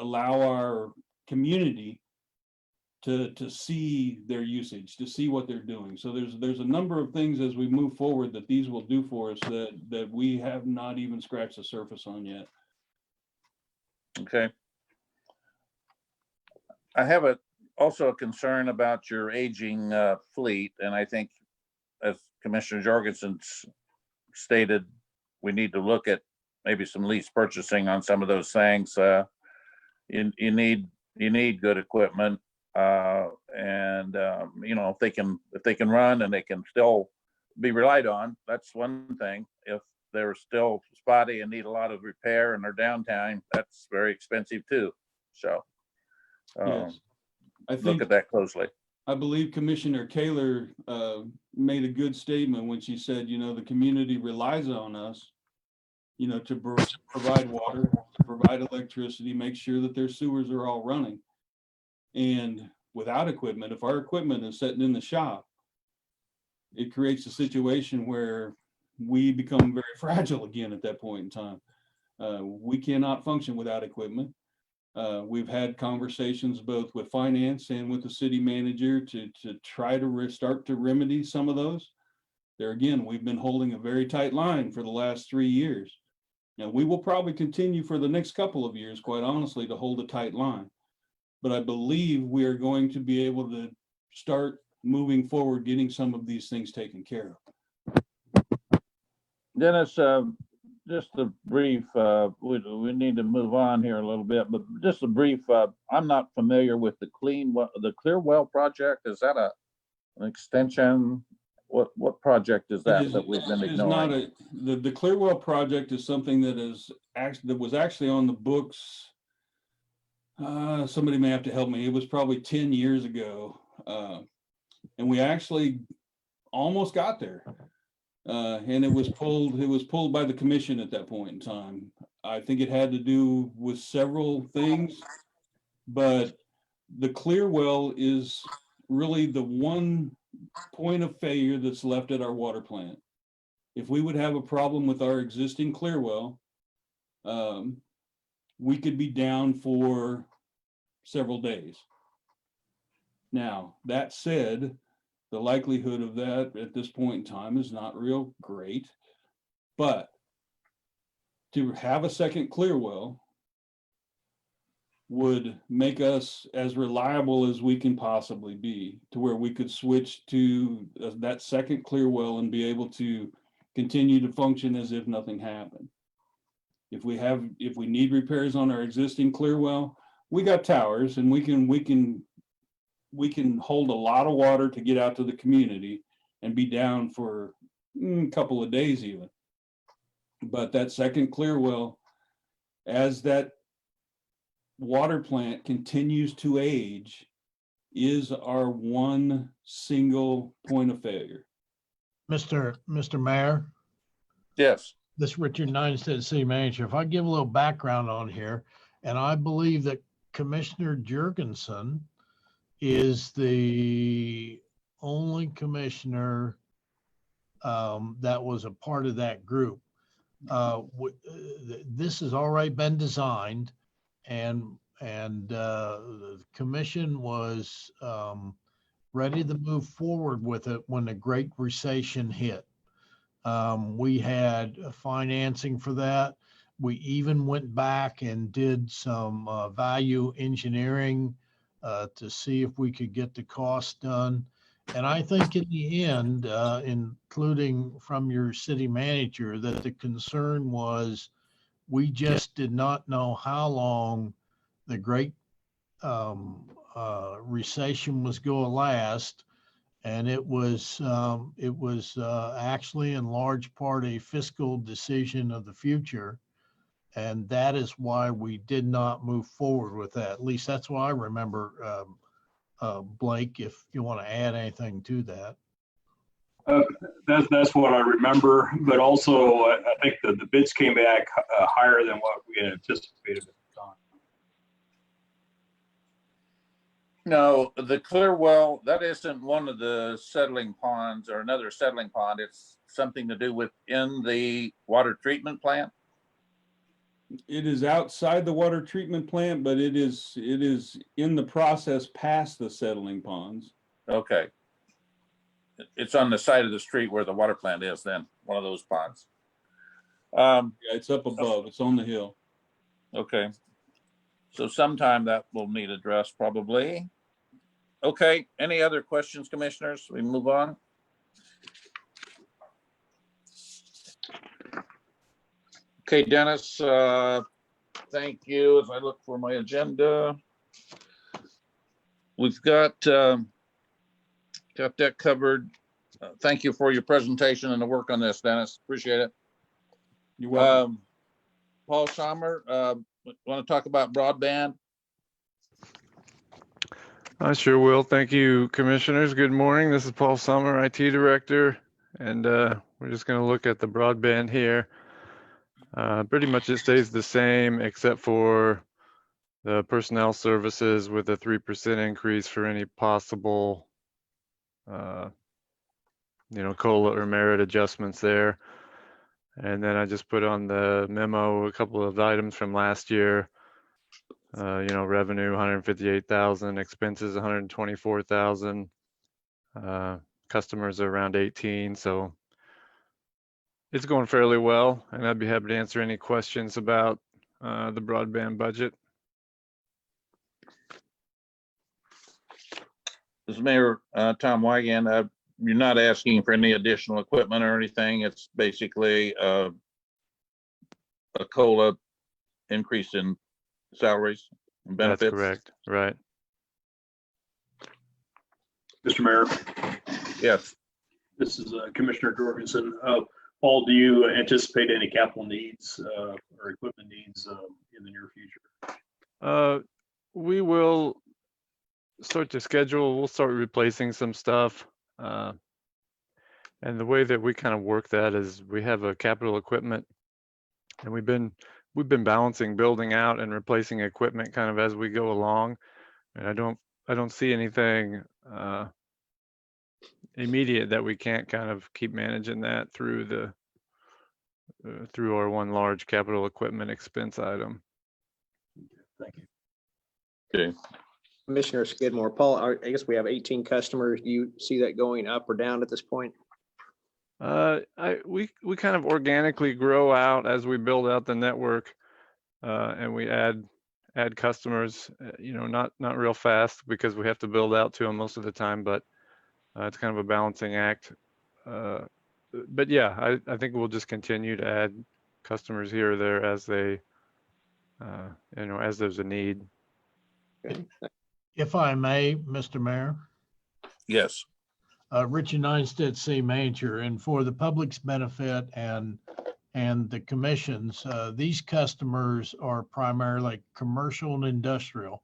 J: our community to see their usage, to see what they're doing. So there's a number of things as we move forward that these will do for us that we have not even scratched the surface on yet.
A: Okay. I have also a concern about your aging fleet, and I think, as Commissioner Jorgensen stated, we need to look at maybe some lease purchasing on some of those things. You need good equipment, and if they can run and they can still be relied on, that's one thing. If they're still spotty and need a lot of repair and they're downtime, that's very expensive too. So
J: Yes. I think
A: look at that closely.
J: I believe Commissioner Kaler made a good statement when she said, the community relies on us, to provide water, to provide electricity, make sure that their sewers are all running. And without equipment, if our equipment is sitting in the shop, it creates a situation where we become very fragile again at that point in time. We cannot function without equipment. We've had conversations both with finance and with the city manager to try to start to remedy some of those. There again, we've been holding a very tight line for the last 3 years. And we will probably continue for the next couple of years, quite honestly, to hold a tight line. But I believe we are going to be able to start moving forward, getting some of these things taken care of.
A: Dennis, just a brief, we need to move on here a little bit, but just a brief, I'm not familiar with the Clear Well project. Is that an extension? What project is that that we've been ignoring?
J: The Clearwell project is something that was actually on the books. Somebody may have to help me. It was probably 10 years ago. And we actually almost got there. And it was pulled by the commission at that point in time. I think it had to do with several things, but the Clearwell is really the one point of failure that's left at our water plant. If we would have a problem with our existing Clearwell, we could be down for several days. Now, that said, the likelihood of that at this point in time is not real great, but to have a second Clearwell would make us as reliable as we can possibly be, to where we could switch to that second Clearwell and be able to continue to function as if nothing happened. If we need repairs on our existing Clearwell, we got towers and we can hold a lot of water to get out to the community and be down for a couple of days even. But that second Clearwell, as that water plant continues to age, is our one single point of failure.
E: Mr. Mayor,
A: Yes.
E: this is Richard Ninestead, City Manager. If I give a little background on here, and I believe that Commissioner Jurgensen is the only commissioner that was a part of that group. This has already been designed, and the commission was ready to move forward with it when the Great Recession hit. We had financing for that. We even went back and did some value engineering to see if we could get the cost done. And I think in the end, including from your city manager, that the concern was we just did not know how long the Great Recession was going to last. And it was actually in large part a fiscal decision of the future. And that is why we did not move forward with that. At least that's what I remember. Blake, if you want to add anything to that.
M: That's what I remember, but also I think the bids came back higher than what we had anticipated at the time.
A: No, the Clearwell, that isn't one of the settling ponds or another settling pond. It's something to do with in the water treatment plant.
J: It is outside the water treatment plant, but it is in the process past the settling ponds.
A: Okay. It's on the side of the street where the water plant is then, one of those ponds.
J: Yeah, it's up above, it's on the hill.
A: Okay. So sometime that will need addressed probably. Okay, any other questions, commissioners? We move on. Okay, Dennis, thank you. As I look for my agenda, we've got that covered. Thank you for your presentation and the work on this, Dennis. Appreciate it.
J: You're welcome.
A: Paul Sommer, want to talk about broadband?
N: I sure will. Thank you, commissioners. Good morning. This is Paul Sommer, IT Director, and we're just going to look at the broadband here. Pretty much it stays the same except for the personnel services with a 3% increase for any possible, COLA or merit adjustments there. And then I just put on the memo a couple of items from last year. Revenue 158,000, expenses 124,000, customers are around 18. So it's going fairly well, and I'd be happy to answer any questions about the broadband budget.
A: This is Mayor Tom Wygand. You're not asking for any additional equipment or anything. It's basically a COLA increase in salaries and benefits.
N: That's correct, right?
M: Mr. Mayor,
A: Yes.
M: this is Commissioner Jorgensen. Paul, do you anticipate any capital needs or equipment needs in the near future?
N: We will start to schedule. We'll start replacing some stuff. And the way that we kind of work that is we have a capital equipment, and we've been balancing building out and replacing equipment kind of as we go along. And I don't see anything immediate that we can't kind of keep managing that through through our one large capital equipment expense item.
M: Thank you.
A: Okay.
D: Commissioner Skidmore, Paul, I guess we have 18 customers. Do you see that going up or down at this point?
N: We kind of organically grow out as we build out the network, and we add customers. Not real fast because we have to build out to them most of the time, but it's kind of a balancing act. But yeah, I think we'll just continue to add customers here or there as they, as there's a need.
E: If I may, Mr. Mayor.
A: Yes.
E: Richard Neinstedt, city manager, and for the public's benefit and the commissions, these customers are primarily commercial and industrial.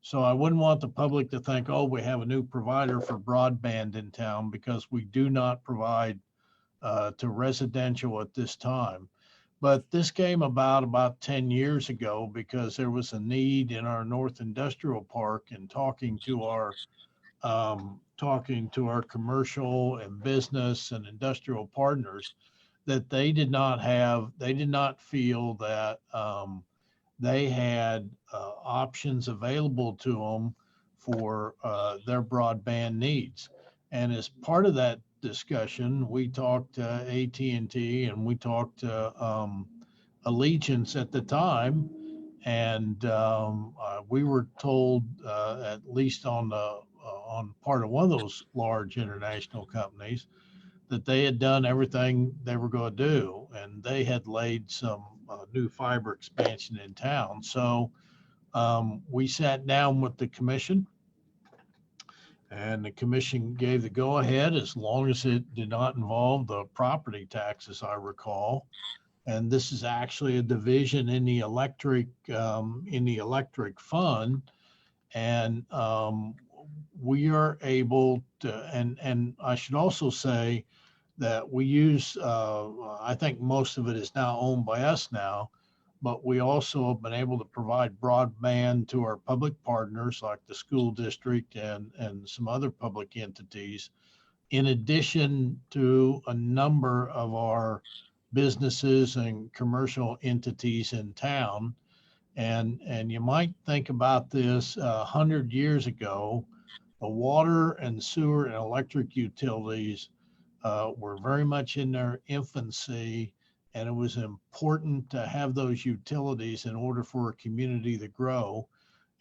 E: So I wouldn't want the public to think, oh, we have a new provider for broadband in town, because we do not provide to residential at this time. But this came about 10 years ago because there was a need in our North Industrial Park, and talking to our commercial and business and industrial partners, that they did not feel that they had options available to them for their broadband needs. And as part of that discussion, we talked to AT&T and we talked to Allegiance at the time, and we were told, at least on part of one of those large international companies, that they had done everything they were going to do, and they had laid some new fiber expansion in town. So we sat down with the commission, and the commission gave the go-ahead as long as it did not involve the property tax, as I recall. And this is actually a division in the electric fund, and we are able to. And I should also say that we use. I think most of it is now owned by us now, but we also have been able to provide broadband to our public partners like the school district and some other public entities, in addition to a number of our businesses and commercial entities in town. And you might think about this, 100 years ago, the water and sewer and electric utilities were very much in their infancy, and it was important to have those utilities in order for a community to grow.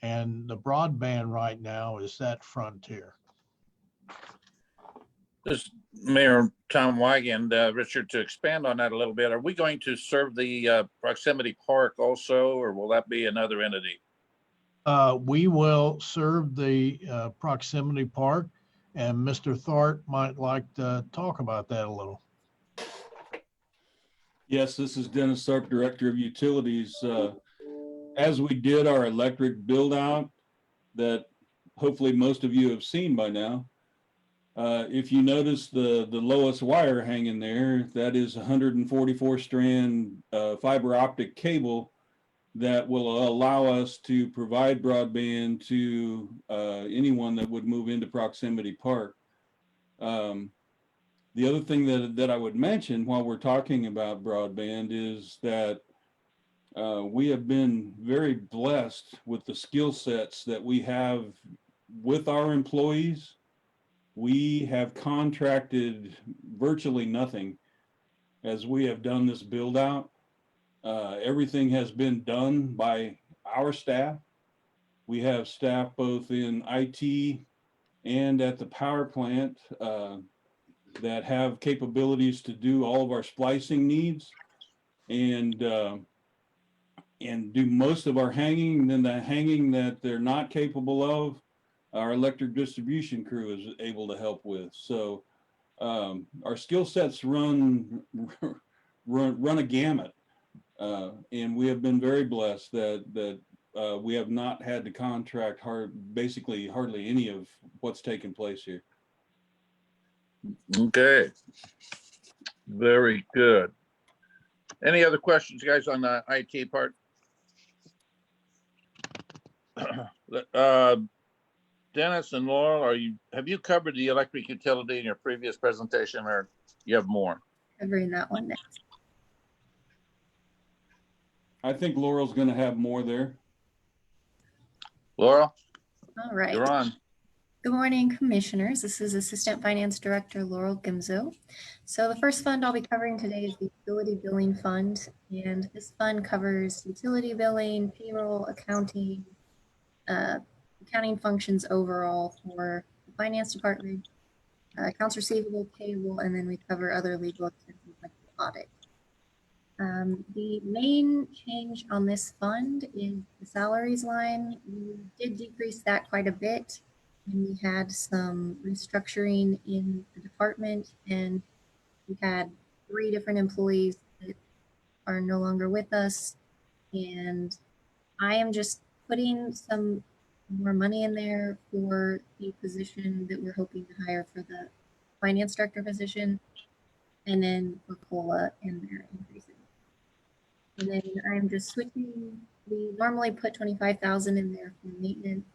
E: And the broadband right now is that frontier.
A: This Mayor Tom Wygand, Richard, to expand on that a little bit, are we going to serve the proximity park also, or will that be another entity?
E: We will serve the proximity park, and Mr. Thart might like to talk about that a little.
J: Yes, this is Dennis Tharp, Director of Utilities. As we did our electric build out that hopefully most of you have seen by now, if you notice the lowest wire hanging there, that is 144 strand fiber optic cable that will allow us to provide broadband to anyone that would move into Proximity Park. The other thing that I would mention while we're talking about broadband is that we have been very blessed with the skill sets that we have with our employees. We have contracted virtually nothing as we have done this build out. Everything has been done by our staff. We have staff both in IT and at the power plant that have capabilities to do all of our splicing needs and do most of our hanging. And then the hanging that they're not capable of, our electric distribution crew is able to help with. So our skill sets run a gamut, and we have been very blessed that we have not had to contract basically hardly any of what's taken place here.
A: Okay. Very good. Any other questions, guys, on the IT part? Dennis and Laurel, have you covered the electric utility in your previous presentation, or you have more?
K: Covering that one next.
J: I think Laurel's going to have more there.
A: Laurel,
K: All right.
A: you're on.
K: Good morning, commissioners. This is Assistant Finance Director Laurel Gimzo. So the first fund I'll be covering today is the Utility Billing Fund, and this fund covers utility billing, payroll, accounting functions overall for the finance department, accounts receivable, payable, and then we cover other legal expenses like the audit. The main change on this fund is the salaries line. We did decrease that quite a bit, and we had some restructuring in the department, and we had 3 different employees that are no longer with us, and I am just putting some more money in there for the position that we're hoping to hire for the finance director position, and then for COLA and their increases. And then I'm just switching. We normally put 25,000 in there for maintenance,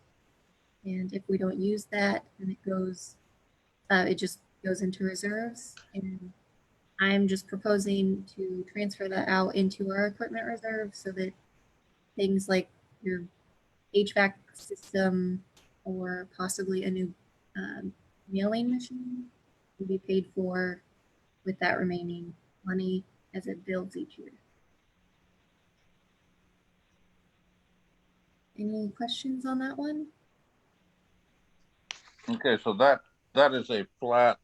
K: and if we don't use that, then it just goes into reserves. And I'm just proposing to transfer that out into our equipment reserve so that things like your HVAC system or possibly a new mailing machine will be paid for with that remaining money as it builds each year. Any questions on that one?
A: Okay, so that is a flat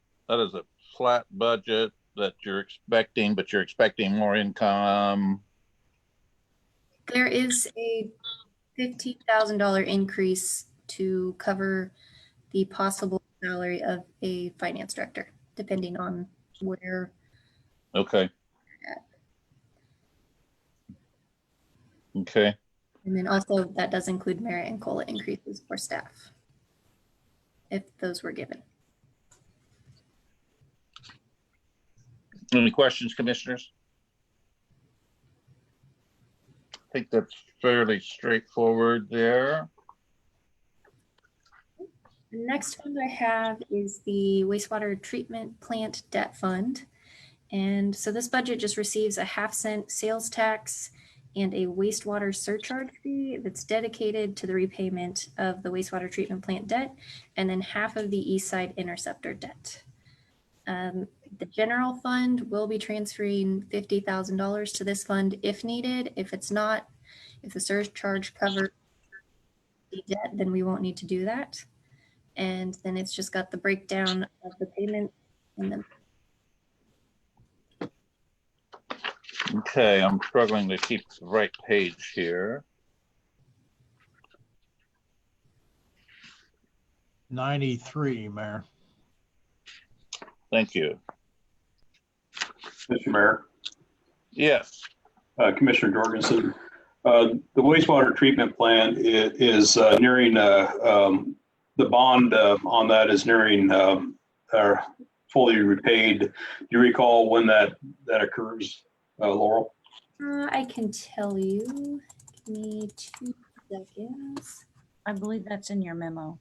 A: budget that you're expecting, but you're expecting more income.
K: There is a $15,000 increase to cover the possible salary of a finance director, depending on where.
A: Okay. Okay.
K: And then also that does include merit and COLA increases for staff, if those were given.
A: Any questions, commissioners? I think that's fairly straightforward there.
K: The next fund I have is the wastewater treatment plant debt fund. And so this budget just receives a 0.5-cent sales tax and a wastewater surcharge fee that's dedicated to the repayment of the wastewater treatment plant debt, and then half of the East Side Interceptor debt. The general fund will be transferring $50,000 to this fund if needed. If it's not, if the surcharge covers the debt, then we won't need to do that. And then it's just got the breakdown of the payment and then.
A: Okay, I'm struggling to keep the right page here.
E: 93, Mayor.
A: Thank you.
M: Mr. Mayor,
A: Yes.
M: Commissioner Jorgensen, the wastewater treatment plant is nearing, the bond on that is nearing fully repaid. Do you recall when that occurs, Laurel?
K: I can tell you. Give me 2 seconds.
B: I believe that's in your memo.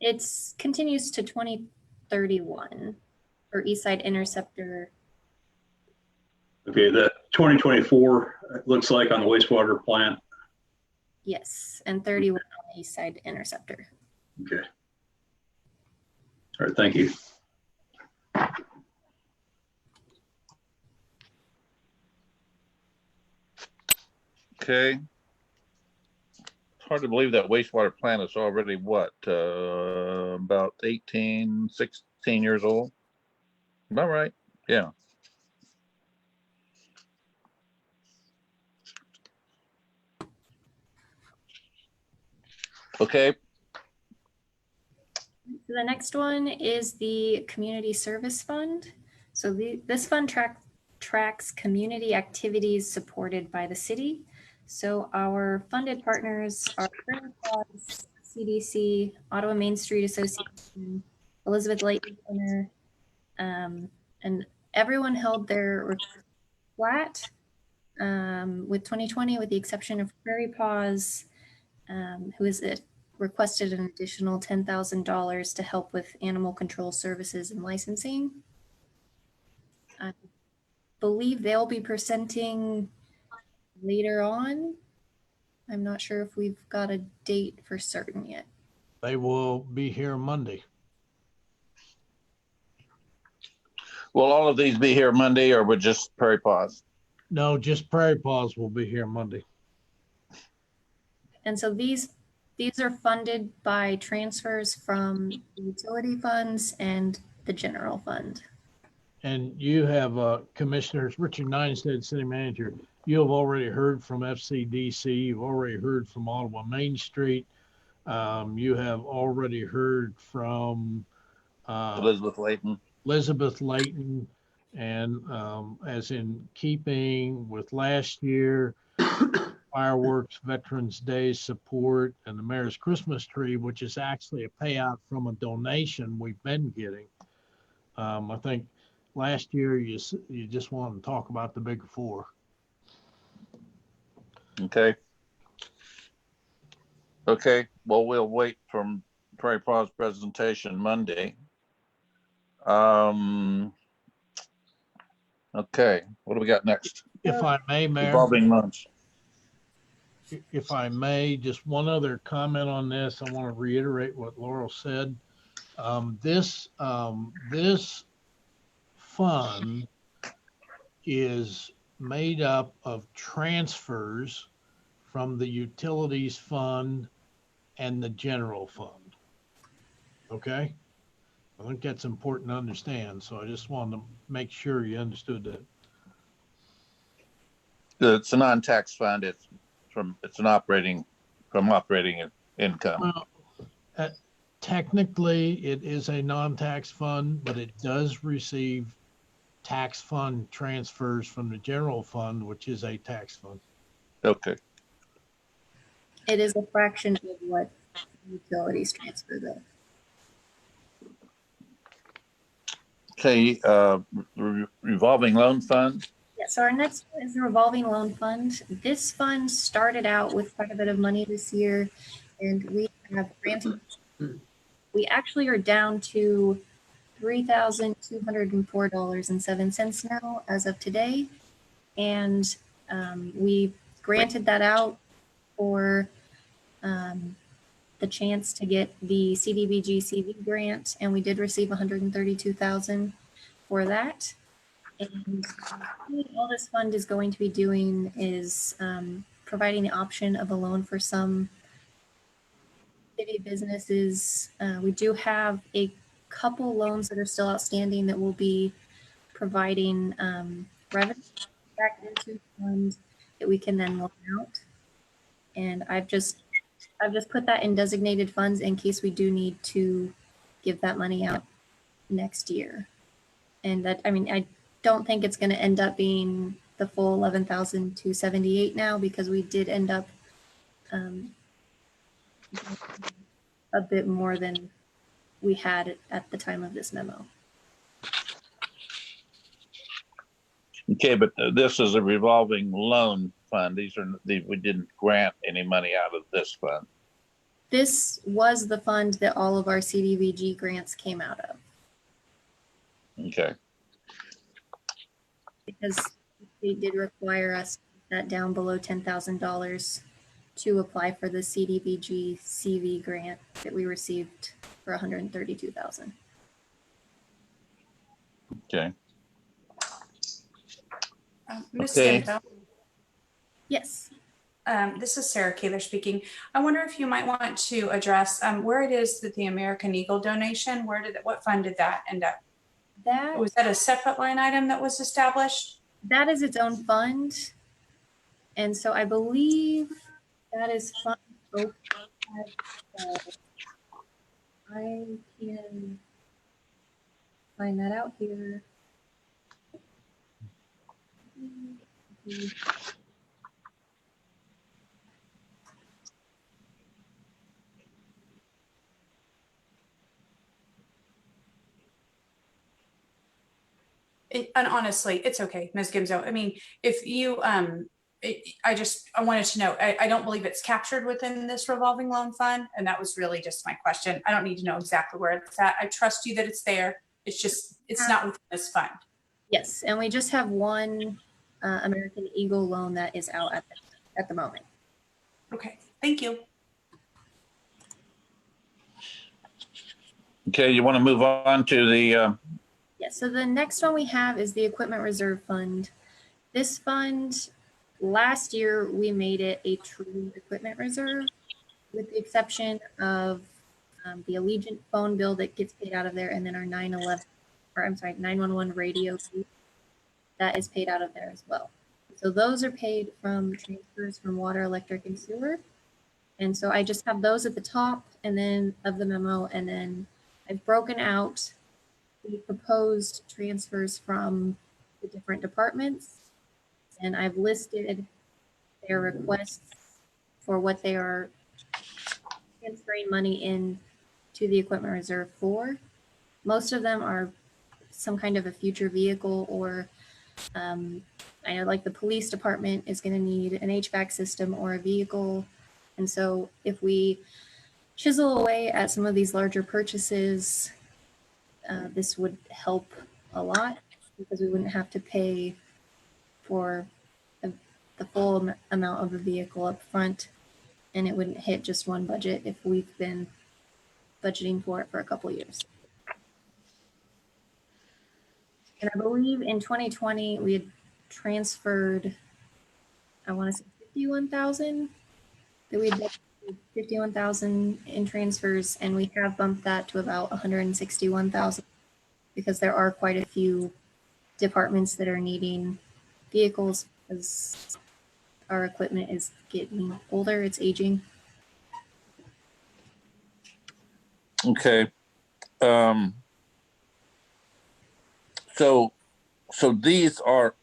K: It's continues to 2031 for Eastside Interceptor.
M: Okay, the 2024, it looks like on the wastewater plant.
K: Yes, and 31 on the Eastside Interceptor.
M: Okay. All right, thank you.
A: Okay. It's hard to believe that wastewater plant is already what, about 18, 16 years old? Am I right? Yeah. Okay.
K: So the next one is the Community Service Fund. So this fund tracks community activities supported by the city. So our funded partners are CDC, Ottawa Main Street Association, Elizabeth Layton Center, and everyone held their flat with 2020, with the exception of Prairie Paws, who is requested an additional $10,000 to help with animal control services and licensing. I believe they'll be presenting later on. I'm not sure if we've got a date for certain yet.
E: They will be here Monday.
A: Will all of these be here Monday or with just Prairie Paws?
E: No, just Prairie Paws will be here Monday.
K: And so these are funded by transfers from the utility funds and the general fund.
E: And you have commissioners, Richard Ninestead, city manager, you have already heard from FCDC, you've already heard from Ottawa Main Street. You have already heard from
A: Elizabeth Layton.
E: And as in keeping with last year, fireworks, Veterans Day support, and the mayor's Christmas tree, which is actually a payout from a donation we've been getting. I think last year you just wanted to talk about the big four.
A: Okay. Okay, well, we'll wait from Prairie Paws presentation Monday. Okay, what do we got next?
E: If I may, Mayor.
A: Revolving loans.
E: If I may, just one other comment on this. I want to reiterate what Laurel said. This fund is made up of transfers from the utilities fund and the general fund. Okay? I think that's important to understand. So I just wanted to make sure you understood that.
A: It's a non-tax fund. It's an operating income.
E: Well, technically it is a non-tax fund, but it does receive tax fund transfers from the general fund, which is a tax fund.
A: Okay.
K: It is a fraction of what utilities transfer though.
A: Okay, revolving loan fund.
K: Yeah, so our next one is the revolving loan fund. This fund started out with quite a bit of money this year, and we have granted. We actually are down to $3,204.07 now as of today, and we granted that out for the chance to get the CDBG CV grant, and we did receive $132,000 for that. And all this fund is going to be doing is providing the option of a loan for some city businesses. We do have a couple loans that are still outstanding that will be providing revenue back into the fund that we can then loan out. And I've just put that in designated funds in case we do need to give that money out next year. And that, I mean, I don't think it's going to end up being the full $11,278 now, because we did end up a bit more than we had at the time of this memo.
A: Okay, but this is a revolving loan fund. We didn't grant any money out of this fund.
K: this was the fund that all of our CDVG grants came out of,
A: Okay,
K: because they did require us to put that down below $10,000 to apply for the CDVG CV grant that we received for $132,000.
A: okay.
C: Ms.
A: Okay.
C: Stinto,
K: Yes.
C: this is Sarah Kaler speaking. I wonder if you might want to address where it is that the American Eagle donation, what fund did that end up? Was that a separate line item that was established?
K: That is its own fund. And so I believe that is fund open. I can find that out here.
C: And honestly, it's okay, Ms. Gimzo. I mean, if you, I wanted to know, I don't believe it's captured within this revolving loan fund. And that was really just my question. I don't need to know exactly where it's at. I trust you that it's there. It's just, it's not within this fund.
K: Yes, and we just have one American Eagle loan that is out at the moment.
C: Okay, thank you.
A: Okay, you want to move on to the,
K: Yes, so the next one we have is the Equipment Reserve Fund. This fund, last year, we made it a true equipment reserve, with the exception of the Allegiant phone bill that gets paid out of there, and then our 911 radio fee that is paid out of there as well. So those are paid from transfers from water, electric, and sewer. And so I just have those at the top and then of the memo, and then I've broken out the proposed transfers from the different departments, and I've listed their requests for what they are transferring money in to the equipment reserve for. Most of them are some kind of a future vehicle, or I know like the police department is going to need an HVAC system or a vehicle. And so if we chisel away at some of these larger purchases, this would help a lot, because we wouldn't have to pay for the full amount of the vehicle up front, and it wouldn't hit just one budget if we've been budgeting for it for a couple years. And I believe in 2020 we had transferred, I want to say 51,000, that we had 51,000 in transfers, and we have bumped that to about 161,000, because there are quite a few departments that are needing vehicles, because our equipment is getting older, it's aging.
A: okay. So these are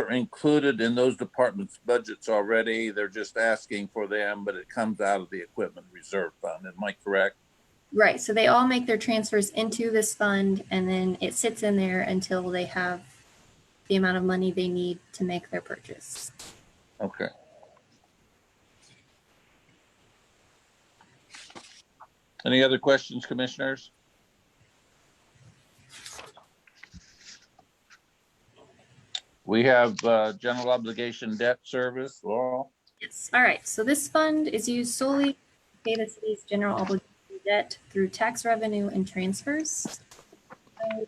A: included in those departments' budgets already. They're just asking for them, but it comes out of the equipment reserve fund. Am I correct?
K: Right, so they all make their transfers into this fund, and then it sits in there until they have the amount of money they need to make their purchase.
A: Okay. Any other questions, commissioners? We have general obligation debt service, Laurel.
K: Yes, all right, so this fund is used solely to pay the city's general obligation debt through tax revenue and transfers. So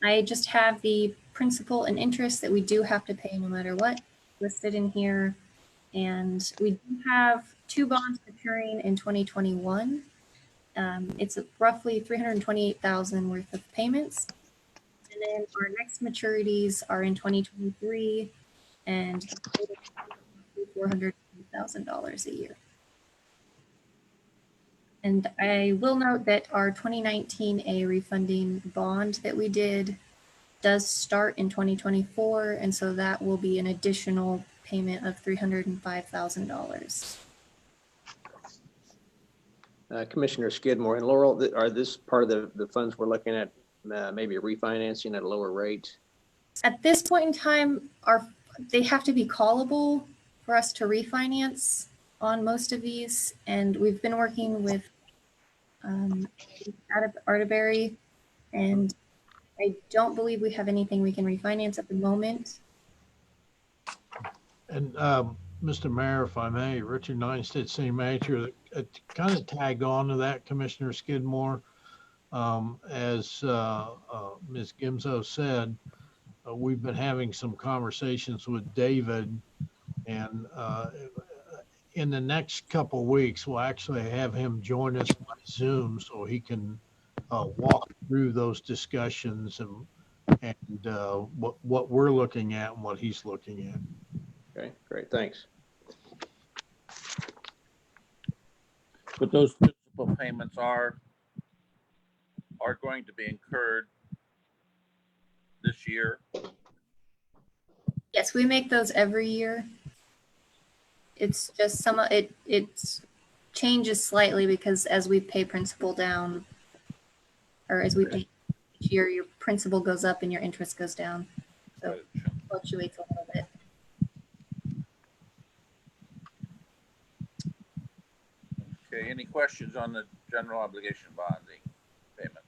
K: I just have the principal and interest that we do have to pay no matter what listed in here. And we do have 2 bonds maturing in 2021. It's roughly $328,000 worth of payments. And then our next maturities are in 2023 and $400,000 a year. And I will note that our 2019 A refunding bond that we did does start in 2024. And so that will be an additional payment of $305,000.
D: Commissioner Skidmore and Laurel, are this part of the funds we're looking at, maybe refinancing at a lower rate?
K: At this point in time, they have to be callable for us to refinance. on most of these, and we've been working with out of Arterbury, and I don't believe we have anything we can refinance at the moment.
E: And Mr. Mayor, if I may, Richard Ninestead, City Manager, kind of tagged on to that, Commissioner Skidmore. As Ms. Gimzo said, we've been having some conversations with David, and in the next couple of weeks, we'll actually have him join us by Zoom so he can walk through those discussions and what we're looking at and what he's looking at.
D: Okay, great, thanks.
A: But those principal payments are going to be incurred this year.
K: Yes, we make those every year. It's just some of it changes slightly because as we pay principal down, or as we pay each year, your principal goes up and your interest goes down. So it fluctuates a little bit.
A: Okay, any questions on the general obligation bonding payments?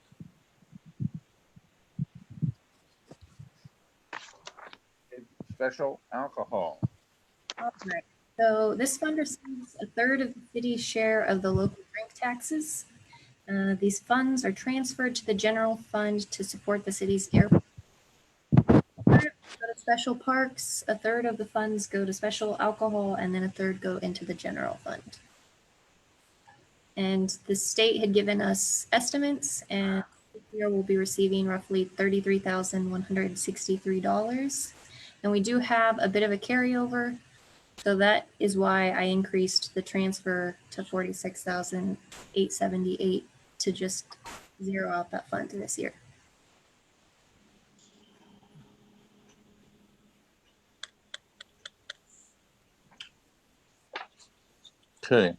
A: Special alcohol.
K: All right. So this fund receives a third of the city's share of the local drink taxes. These funds are transferred to the general fund to support the city's airport. A third go to special parks, a third of the funds go to special alcohol, and then a third go into the general fund. And the state had given us estimates, and this year we'll be receiving roughly $33,163. And we do have a bit of a carryover. So that is why I increased the transfer to $46,878 to just zero out that fund this year.
A: Okay.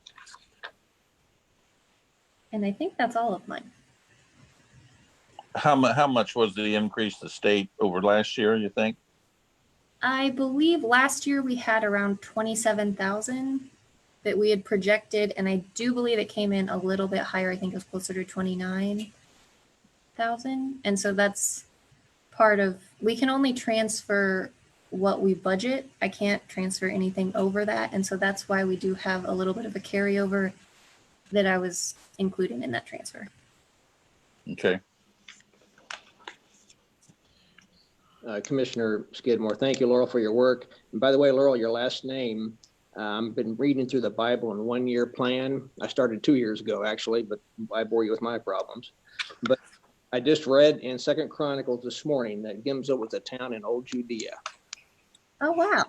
K: And I think that's all of mine.
A: How much was the increase the state over last year, you think?
K: I believe last year we had around 27,000 that we had projected, and I do believe it came in a little bit higher. I think it was closer to 29,000. And so that's part of, we can only transfer what we budget. I can't transfer anything over that. And so that's why we do have a little bit of a carryover that I was including in that transfer.
A: Okay.
D: Commissioner Skidmore, thank you, Laurel, for your work. And by the way, Laurel, your last name, I've been reading through the Bible in 1 year plan. I started 2 years ago, actually, but I bore you with my problems. But I just read in 2 Chronicles this morning that Gimzo was a town in Old Judea.
K: Oh, wow.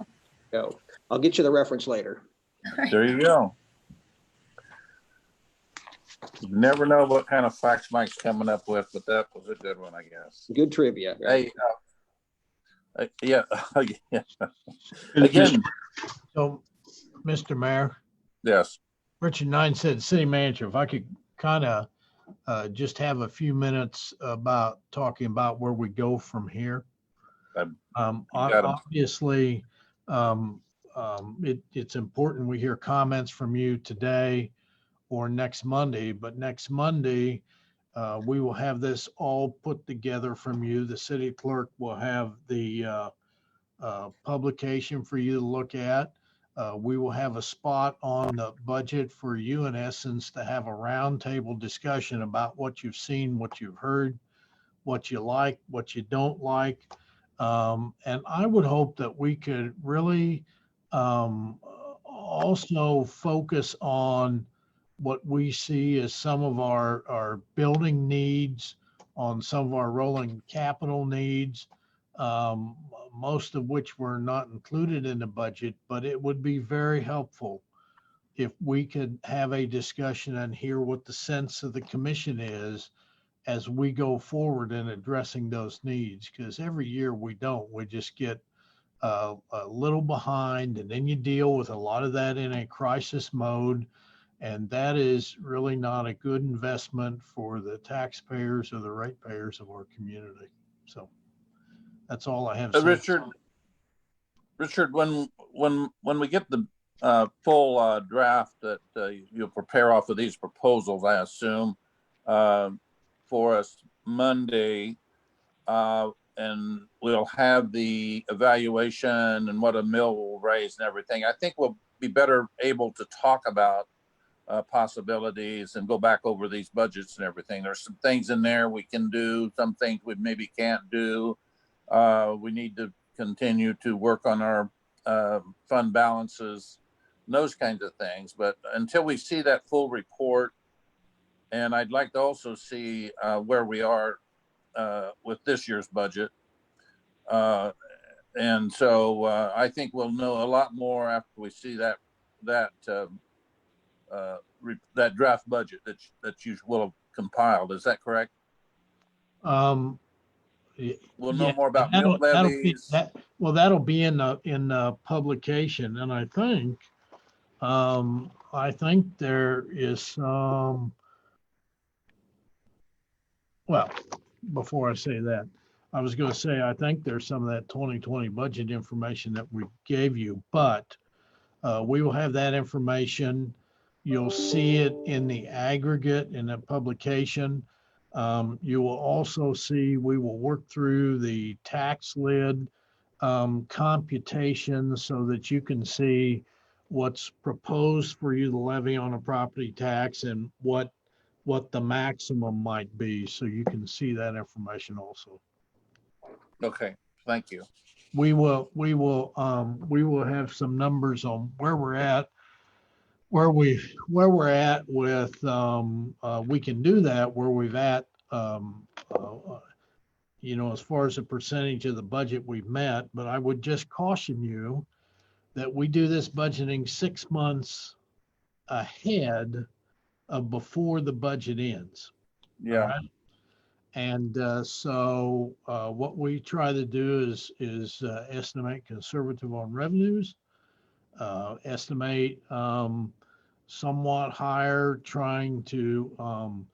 D: So I'll get you the reference later.
A: There you go. You never know what kind of facts Mike's coming up with, but that was a good one, I guess.
D: Good trivia.
A: Hey, yeah. Again.
E: So, Mr. Mayor.
A: Yes.
E: Richard Ninestead, City Manager, if I could kind of just have a few minutes about talking about where we go from here. Obviously, it's important we hear comments from you today or next Monday, but next Monday, we will have this all put together from you. The city clerk will have the publication for you to look at. We will have a spot on the budget for you, in essence, to have a roundtable discussion about what you've seen, what you've heard, what you like, what you don't like. And I would hope that we could really also focus on what we see as some of our building needs, on some of our rolling capital needs, most of which were not included in the budget, but it would be very helpful if we could have a discussion and hear what the sense of the commission is as we go forward in addressing those needs, because every year we just get a little behind, and then you deal with a lot of that in a crisis mode. And that is really not a good investment for the taxpayers or the ratepayers of our community. So that's all I have to say.
A: Richard, when we get the full draft that you'll prepare off of these proposals, I assume, for us Monday. And we'll have the evaluation and what a mill will raise and everything. I think we'll be better able to talk about possibilities and go back over these budgets and everything. There's some things in there we can do, some things we maybe can't do. We need to continue to work on our fund balances, those kinds of things. But until we see that full report, and I'd like to also see where we are with this year's budget. And so I think we'll know a lot more after we see that draft budget that you will have compiled. Is that correct?
E: We'll
A: know more about mill levies.
E: That'll be in the publication, and I think there is some. Well, before I say that, I was going to say I think there's some of that 2020 budget information that we gave you, but we will have that information. You'll see it in the aggregate in the publication. You will also see, we will work through the tax lid computation so that you can see what's proposed for you to levy on a property tax and what the maximum might be. So you can see that information also.
A: Okay, thank you.
E: We will have some numbers on where we're at with we can do that, where we've at as far as the percentage of the budget we've met. But I would just caution you that we do this budgeting 6 months ahead of before the budget ends.
A: Yeah.
E: Right? And so what we try to do is estimate conservative on revenues, estimate somewhat higher, trying to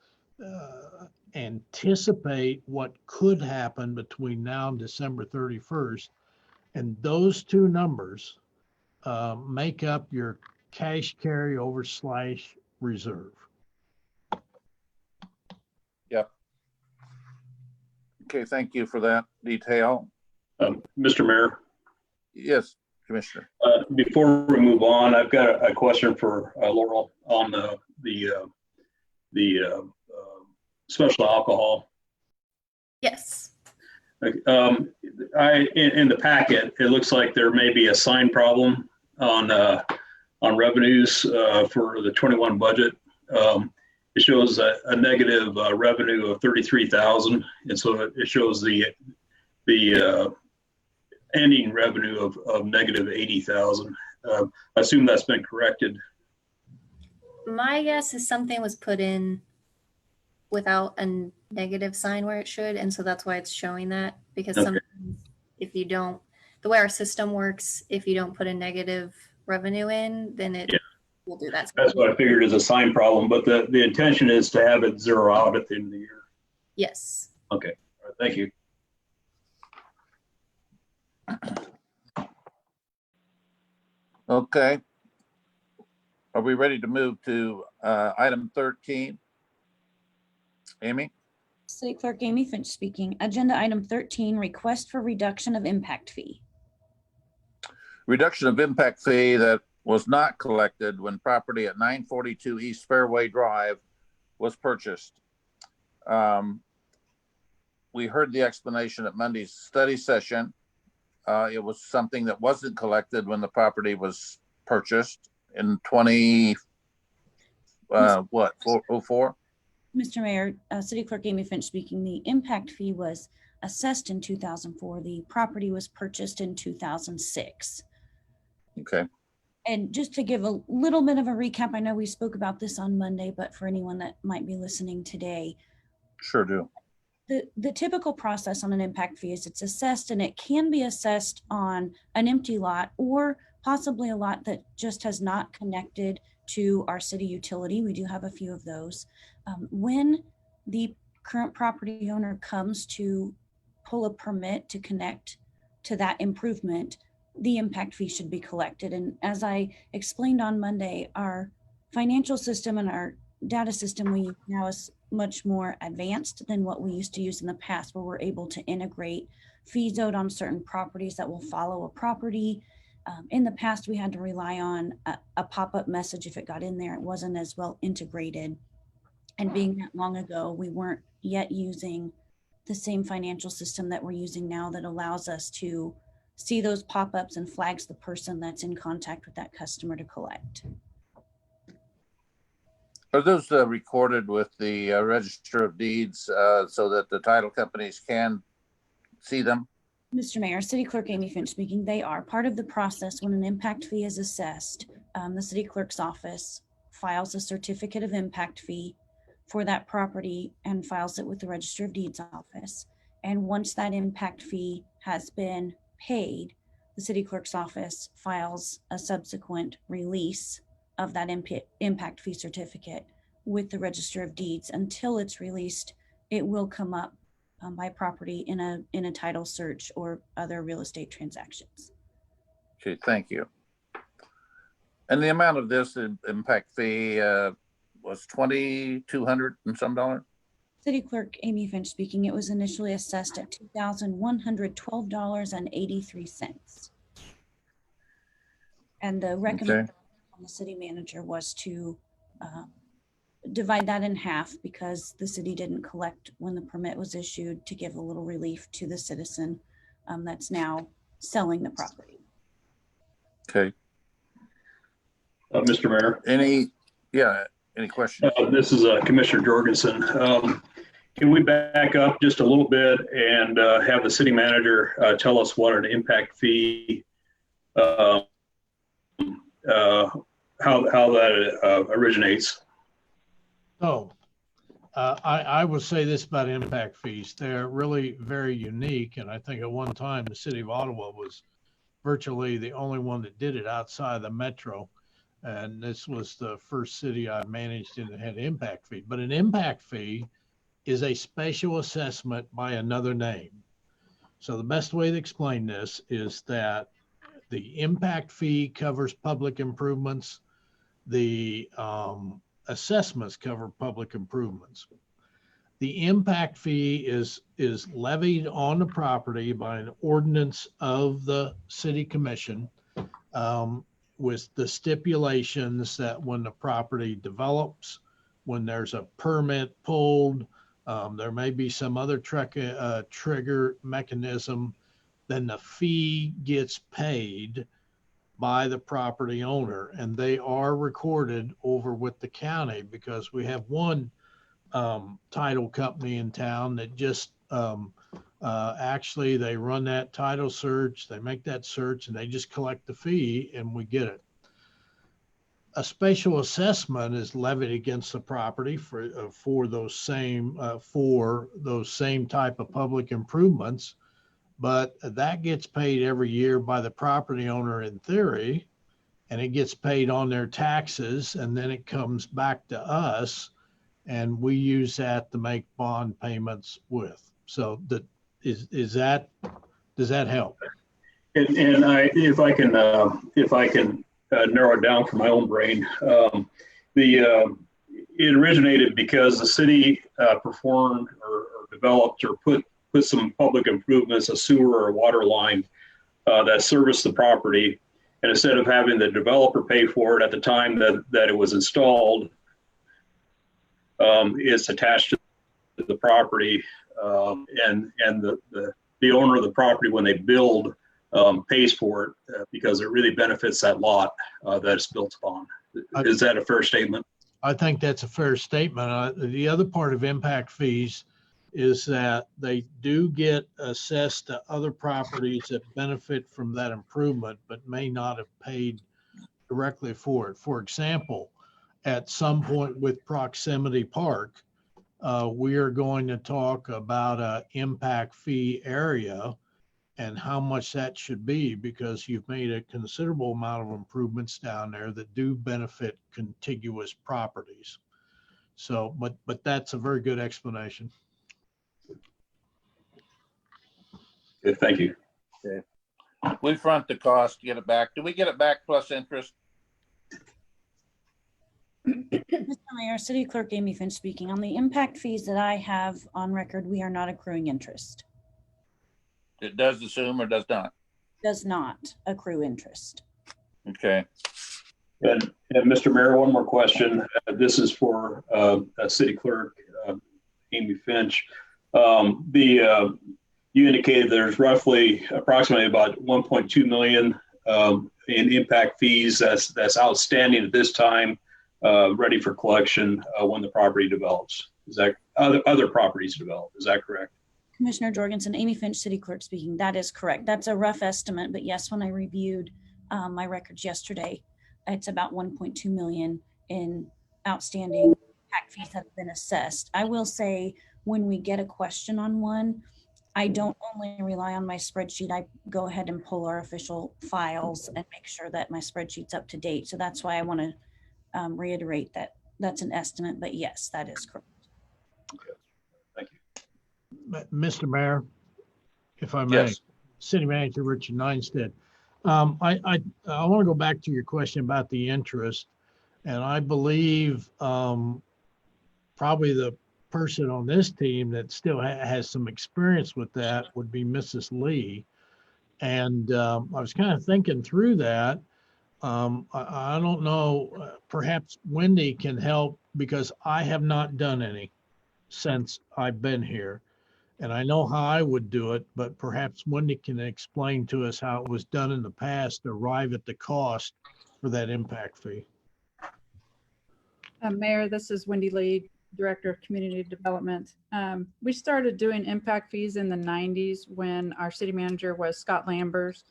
E: anticipate what could happen between now and December 31st. And those two numbers make up your cash carryover / reserve.
A: Yep. Okay, thank you for that detail.
M: Mr. Mayor.
A: Yes, Commissioner.
M: Before we move on, I've got a question for Laurel on the special alcohol.
O: Yes.
M: In the packet, it looks like there may be a sign problem on revenues for the 21 budget. It shows a negative revenue of 33,000, and so it shows the ending revenue of negative 80,000. I assume that's been corrected.
O: My guess is something was put in without a negative sign where it should, and so that's why it's showing that, because
M: Okay.
O: sometimes if you don't, the way our system works, if you don't put a negative revenue in, then it will do that.
M: That's what I figured is a sign problem, but the intention is to have it zero out at the end of the year.
O: Yes.
M: Okay, all right, thank you.
A: Okay. Are we ready to move to item 13? Amy?
B: City Clerk Amy Finch speaking. Agenda item 13, request for reduction of impact fee.
A: Reduction of impact fee that was not collected when property at 942 East Fairway Drive was purchased. We heard the explanation at Monday's study session. It was something that wasn't collected when the property was purchased in 04?
B: Mr. Mayor, City Clerk Amy Finch speaking. The impact fee was assessed in 2004. The property was purchased in 2006.
A: Okay.
B: And just to give a little bit of a recap, I know we spoke about this on Monday, but for anyone that might be listening today.
A: Sure do.
B: The typical process on an impact fee is it's assessed, and it can be assessed on an empty lot or possibly a lot that just has not connected to our city utility. We do have a few of those. When the current property owner comes to pull a permit to connect to that improvement, the impact fee should be collected. And as I explained on Monday, our financial system and our data system we use now is much more advanced than what we used to use in the past, where we're able to integrate fees owed on certain properties that will follow a property. In the past, we had to rely on a pop-up message. If it got in there, it wasn't as well integrated. And being that long ago, we weren't yet using the same financial system that we're using now that allows us to see those pop-ups and flags the person that's in contact with that customer to collect.
A: Are those recorded with the Register of Deeds so that the title companies can see them?
B: Mr. Mayor, City Clerk Amy Finch speaking. They are part of the process. When an impact fee is assessed, the City Clerk's office files a certificate of impact fee for that property and files it with the Register of Deeds office. And once that impact fee has been paid, the City Clerk's office files a subsequent release of that impact fee certificate with the Register of Deeds. Until it's released, it will come up by property in a title search or other real estate transactions.
A: Okay, thank you. And the amount of this impact fee was $2,200 and some dollars?
B: City Clerk Amy Finch speaking. It was initially assessed at $2,112.83. And the recommendation from the city manager was to divide that in half because the city didn't collect when the permit was issued, to give a little relief to the citizen that's now selling the property.
A: Okay.
M: Mr. Mayor.
A: Any questions?
M: This is Commissioner Jorgensen. Can we back up just a little bit and have the city manager tell us what an impact fee, how that originates?
E: So I would say this about impact fees. They're really very unique. And I think at one time, the city of Ottawa was virtually the only one that did it outside the metro. And this was the first city I managed in that had impact fee. But an impact fee is a special assessment by another name. So the best way to explain this is that the impact fee covers public improvements. The assessments cover public improvements. The impact fee is levied on the property by an ordinance of the city commission with the stipulations that when the property develops, when there's a permit pulled, there may be some other trigger mechanism, then the fee gets paid by the property owner, and they are recorded over with the county because we have one title company in town that just actually they run that title search, they make that search, and they just collect the fee and we get it. A special assessment is levied against the property for those same type of public improvements, but that gets paid every year by the property owner in theory, and it gets paid on their taxes, and then it comes back to us, and we use that to make bond payments with. So does that help?
M: And if I can narrow it down for my own brain, it originated because the city performed or developed or put some public improvements, a sewer or a water line that serviced the property. And instead of having the developer pay for it at the time that it was installed, it's attached to the property, and the owner of the property, when they build, pays for it because it really benefits that lot that it's built upon. Is that a fair statement?
E: I think that's a fair statement. The other part of impact fees is that they do get assessed to other properties that benefit from that improvement, but may not have paid directly for it. For example, at some point with Proximity Park, we are going to talk about an impact fee area and how much that should be, because you've made a considerable amount of improvements down there that do benefit contiguous properties. So, but that's a very good explanation.
M: Good, thank you.
A: Okay. We front the cost, get it back. Do we get it back plus interest?
B: Mr. Mayor, City Clerk Amy Finch speaking. On the impact fees that I have on record, we are not accruing interest.
A: It does assume or does not?
B: Does not accrue interest.
A: Okay.
M: And Mr. Mayor, one more question. This is for City Clerk Amy Finch. You indicated there's approximately about 1.2 million in impact fees that's outstanding at this time, ready for collection when the property develops. Is that other properties develop? Is that correct?
B: Commissioner Jorgensen, Amy Finch, City Clerk speaking. That is correct. That's a rough estimate, but yes, when I reviewed my records yesterday, it's about 1.2 million in outstanding impact fees that have been assessed. I will say when we get a question on one, I don't only rely on my spreadsheet. I go ahead and pull our official files and make sure that my spreadsheet's up to date. So that's why I want to reiterate that that's an estimate, but yes, that is correct.
M: Thank you.
E: Mr. Mayor, if I may,
A: Yes.
E: City Manager Richard Neinstead. I want to go back to your question about the interest, and I believe probably the person on this team that still has some experience with that would be Mrs. Lee. And I was kind of thinking through that. I don't know, perhaps Wendy can help because I have not done any since I've been here. And I know how I would do it, but perhaps Wendy can explain to us how it was done in the past to arrive at the cost for that impact fee.
P: Mayor, this is Wendy Lee, Director of Community Development. We started doing impact fees in the 90s when our city manager was Scott Lambers.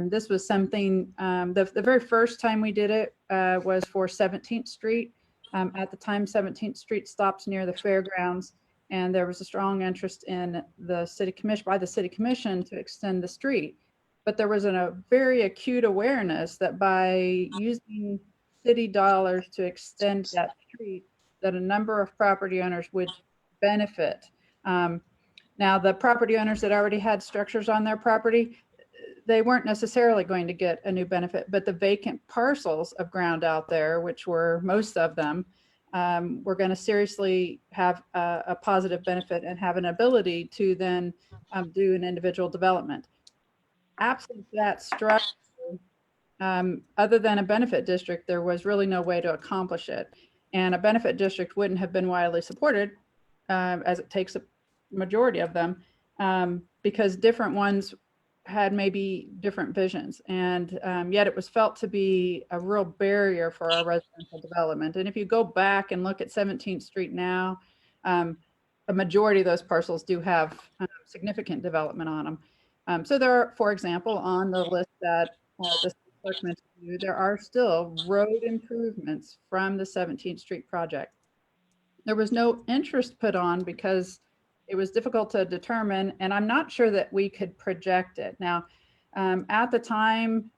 P: This was something, the very first time we did it was for 17th Street. At the time, 17th Street stops near the fairgrounds, and there was a strong interest in the city commission, by the city commission, to extend the street. But there was a very acute awareness that by using city dollars to extend that street, that a number of property owners would benefit. Now, the property owners that already had structures on their property, they weren't necessarily going to get a new benefit, but the vacant parcels of ground out there, which were most of them, were going to seriously have a positive benefit and have an ability to then do an individual development. Absent that structure, other than a benefit district, there was really no way to accomplish it. And a benefit district wouldn't have been widely supported, as it takes a majority of them, because different ones had maybe different visions. And yet it was felt to be a real barrier for our residential development. And if you go back and look at 17th Street now, a majority of those parcels do have significant development on them. So there are, for example, on the list that the clerk mentioned to you, there are still road improvements from the 17th Street project. There was no interest put on because it was difficult to determine, and I'm not sure that we could project it. Now, at the time,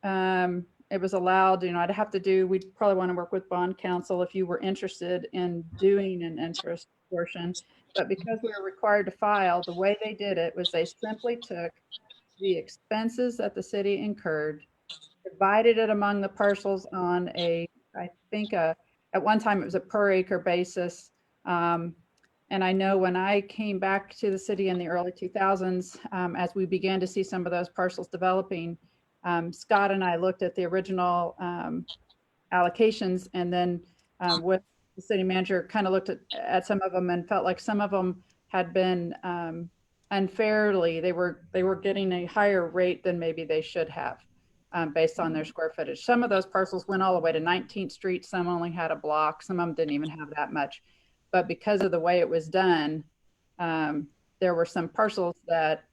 P: it was allowed, I'd have to do, we'd probably want to work with bond counsel if you were interested in doing an interest portion. But because we were required to file, the way they did it was they simply took the expenses that the city incurred, divided it among the parcels on I think at one time it was a per acre basis. And I know when I came back to the city in the early 2000s, as we began to see some of those parcels developing, Scott and I looked at the original allocations, and then with the city manager kind of looked at some of them and felt like some of them had been unfairly, they were getting a higher rate than maybe they should have based on their square footage. Some of those parcels went all the way to 19th Street. Some only had a block. Some of them didn't even have that much. But because of the way it was done, there were some parcels that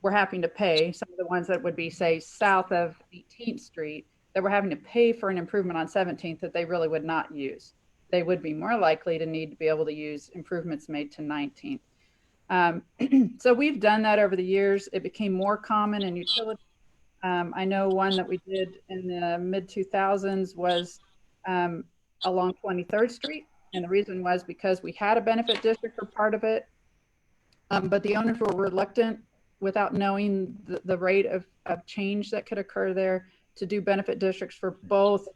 P: were having to pay, some of the ones that would be, say, south of 18th Street, that were having to pay for an improvement on 17th that they really would not use. They would be more likely to need to be able to use improvements made to 19th. So we've done that over the years. It became more common in utility. I know one that we did in the mid 2000s was along 23rd Street. And the reason was because we had a benefit district for part of it, but the owners were reluctant without knowing the rate of change that could occur there, to do benefit districts for both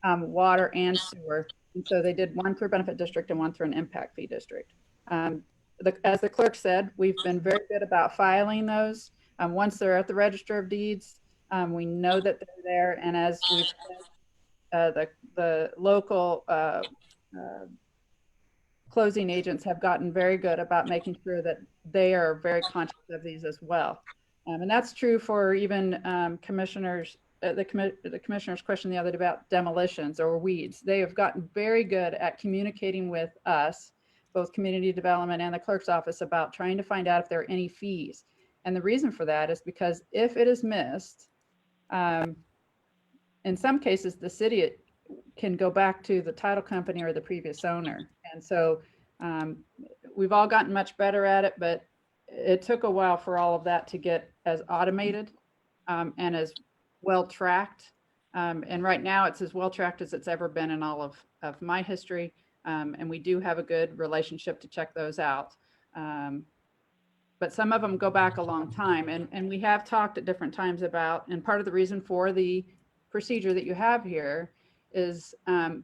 P: water and sewer. And so they did one through a benefit district and one through an impact fee district. As the clerk said, we've been very good about filing those. Once they're at the Register of Deeds, we know that they're there. And as we've said, the local closing agents have gotten very good about making sure that they are very conscious of these as well. And that's true for even commissioners. The commissioner's question the other day about demolitions or weeds. They have gotten very good at communicating with us, both community development and the clerk's office, about trying to find out if there are any fees. And the reason for that is because if it is missed, in some cases, the city can go back to the title company or the previous owner. And so we've all gotten much better at it, but it took a while for all of that to get as automated and as well tracked. And right now it's as well tracked as it's ever been in all of my history. And we do have a good relationship to check those out. But some of them go back a long time. And we have talked at different times about, and part of the reason for the procedure that you have here is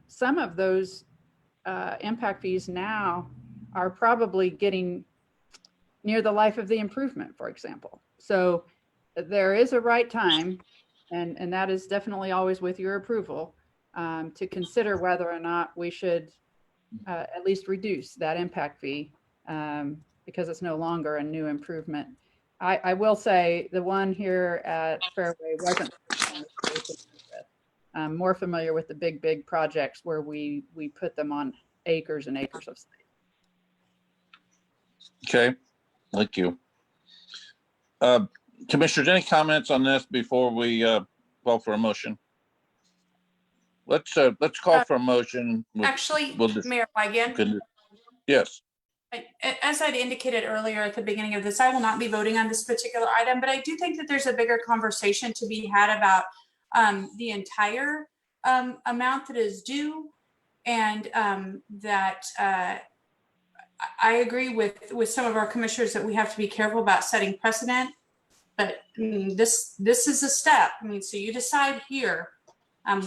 P: some of those impact fees now are probably getting near the life of the improvement, for example. So there is a right time, and that is definitely always with your approval, to consider whether or not we should at least reduce that impact fee because it's no longer a new improvement. I will say the one here at Fairway wasn't more familiar with the big projects where we put them on acres and acres of space.
A: Okay, thank you. Commissioners, any comments on this before we call for a motion? Let's call for a motion.
C: Actually, Mayor Weigand.
A: Yes.
C: As I'd indicated earlier at the beginning of this, I will not be voting on this particular item, but I do think that there's a bigger conversation to be had about the entire amount that is due, and that I agree with some of our commissioners that we have to be careful about setting precedent. But I mean, this is a step. I mean, so you decide here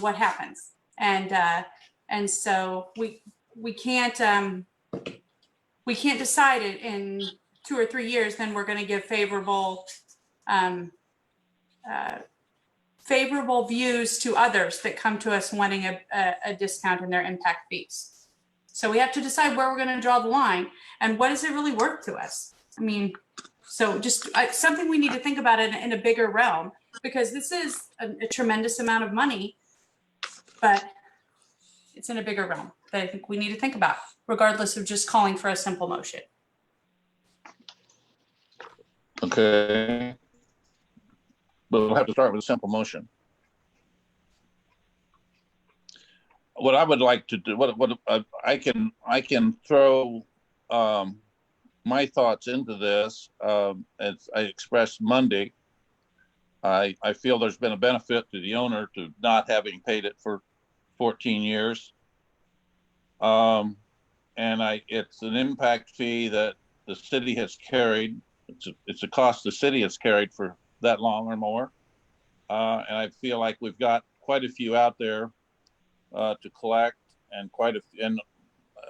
C: what happens, and so we can't decide it in 2 or 3 years. Then we're going to give favorable views to others that come to us wanting a discount in their impact fees. So we have to decide where we're going to draw the line and what is it really worth to us. I mean, so just something we need to think about in a bigger realm, because this is a tremendous amount of money, but it's in a bigger realm that I think we need to think about, regardless of just calling for a simple motion.
A: Okay. But we'll have to start with a simple motion. What I would like to do, I can throw my thoughts into this. As I expressed Monday, I feel there's been a benefit to the owner to not having paid it for 14 years. And it's an impact fee that the city has carried. It's a cost the city has carried for that long or more. And I feel like we've got quite a few out there to collect, and and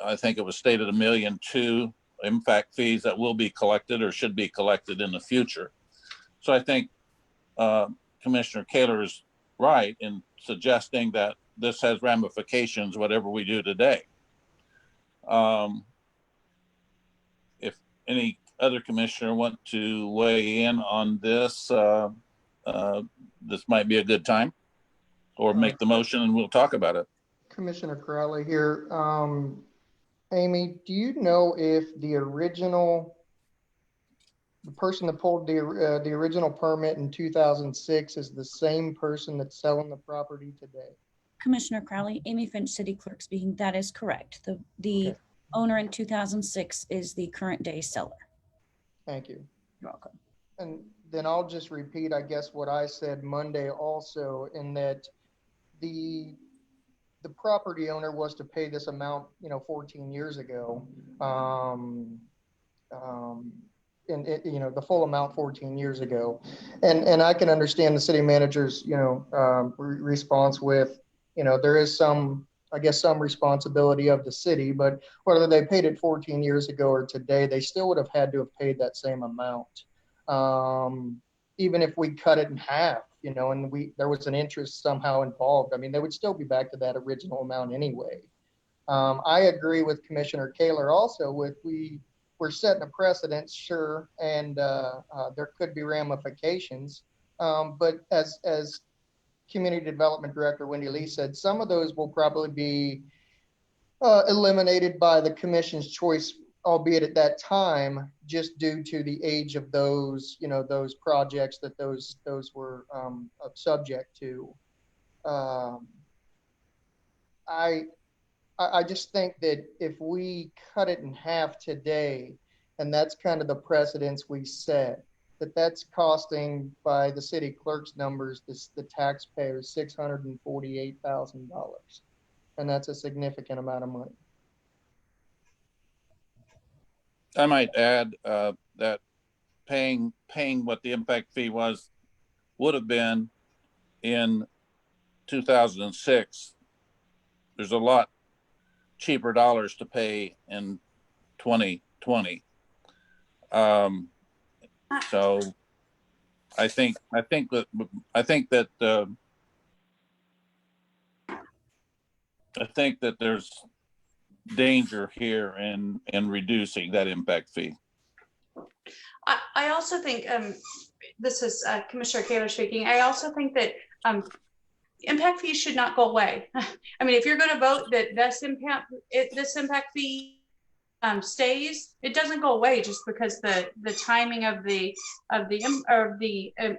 A: I think it was stated 1.2 million impact fees that will be collected or should be collected in the future. So I think Commissioner Kaler is right in suggesting that this has ramifications, whatever we do today. If any other commissioner want to weigh in on this, this might be a good time, or make the motion and we'll talk about it.
F: Commissioner Crowley here. Amy, do you know if the person that pulled the original permit in 2006 is the same person that's selling the property today?
B: Commissioner Crowley, Amy Finch, City Clerk speaking. That is correct. The okay. Owner in 2006 is the current day seller.
F: Thank you.
B: You're welcome.
F: And then I'll just repeat, I guess, what I said Monday also, in that the property owner was to pay this amount, 14 years ago. the full amount 14 years ago. And I can understand the city manager's, response with, there is some, I guess, some responsibility of the city, but whether they paid it 14 years ago or today, they still would have had to have paid that same amount. Even if we cut it in half, and there was an interest somehow involved, I mean, they would still be back to that original amount anyway. I agree with Commissioner Kaler also with we're setting a precedent, sure, and there could be ramifications. But as Community Development Director Wendy Lee said, some of those will probably be eliminated by the commission's choice, albeit at that time, just due to the age of those, those projects that those were subject to. I just think that if we cut it in half today, and that's kind of the precedence we set, that's costing, by the city clerk's numbers, the taxpayers $648,000. And that's a significant amount of money.
A: I might add that paying what the impact fee would have been in 2006. There's a lot cheaper dollars to pay in 2020. So I think that there's danger here in reducing that impact fee.
C: I also think, this is Commissioner Kaler speaking, I also think that impact fees should not go away. I mean, if you're going to vote that this impact fee stays, it doesn't go away just because the timing of the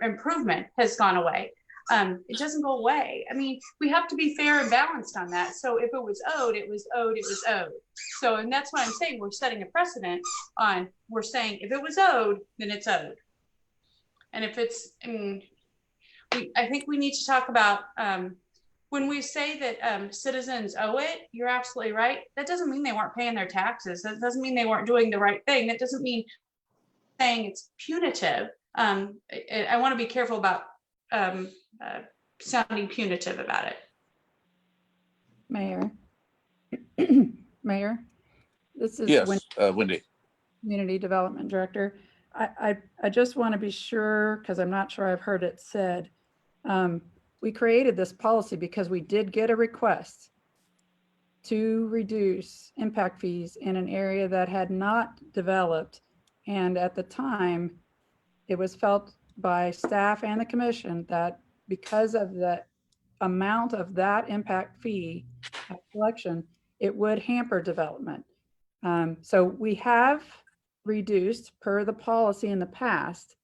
C: improvement has gone away. It doesn't go away. I mean, we have to be fair and balanced on that. So if it was owed, it was owed, it was owed. So, and that's why I'm saying we're setting a precedent on, we're saying if it was owed, then it's owed. And if it's, I think we need to talk about, when we say that citizens owe it, you're absolutely right. That doesn't mean they weren't paying their taxes. That doesn't mean they weren't doing the right thing. That doesn't mean saying it's punitive. I want to be careful about sounding punitive about it.
P: Mayor, Mayor, this is
A: Yes, Wendy.
P: Community Development Director. I just want to be sure, because I'm not sure I've heard it said. We created this policy because we did get a request to reduce impact fees in an area that had not developed. And at the time, it was felt by staff and the commission that because of the amount of that impact fee collection, it would hamper development. So we have reduced, per the policy in the past,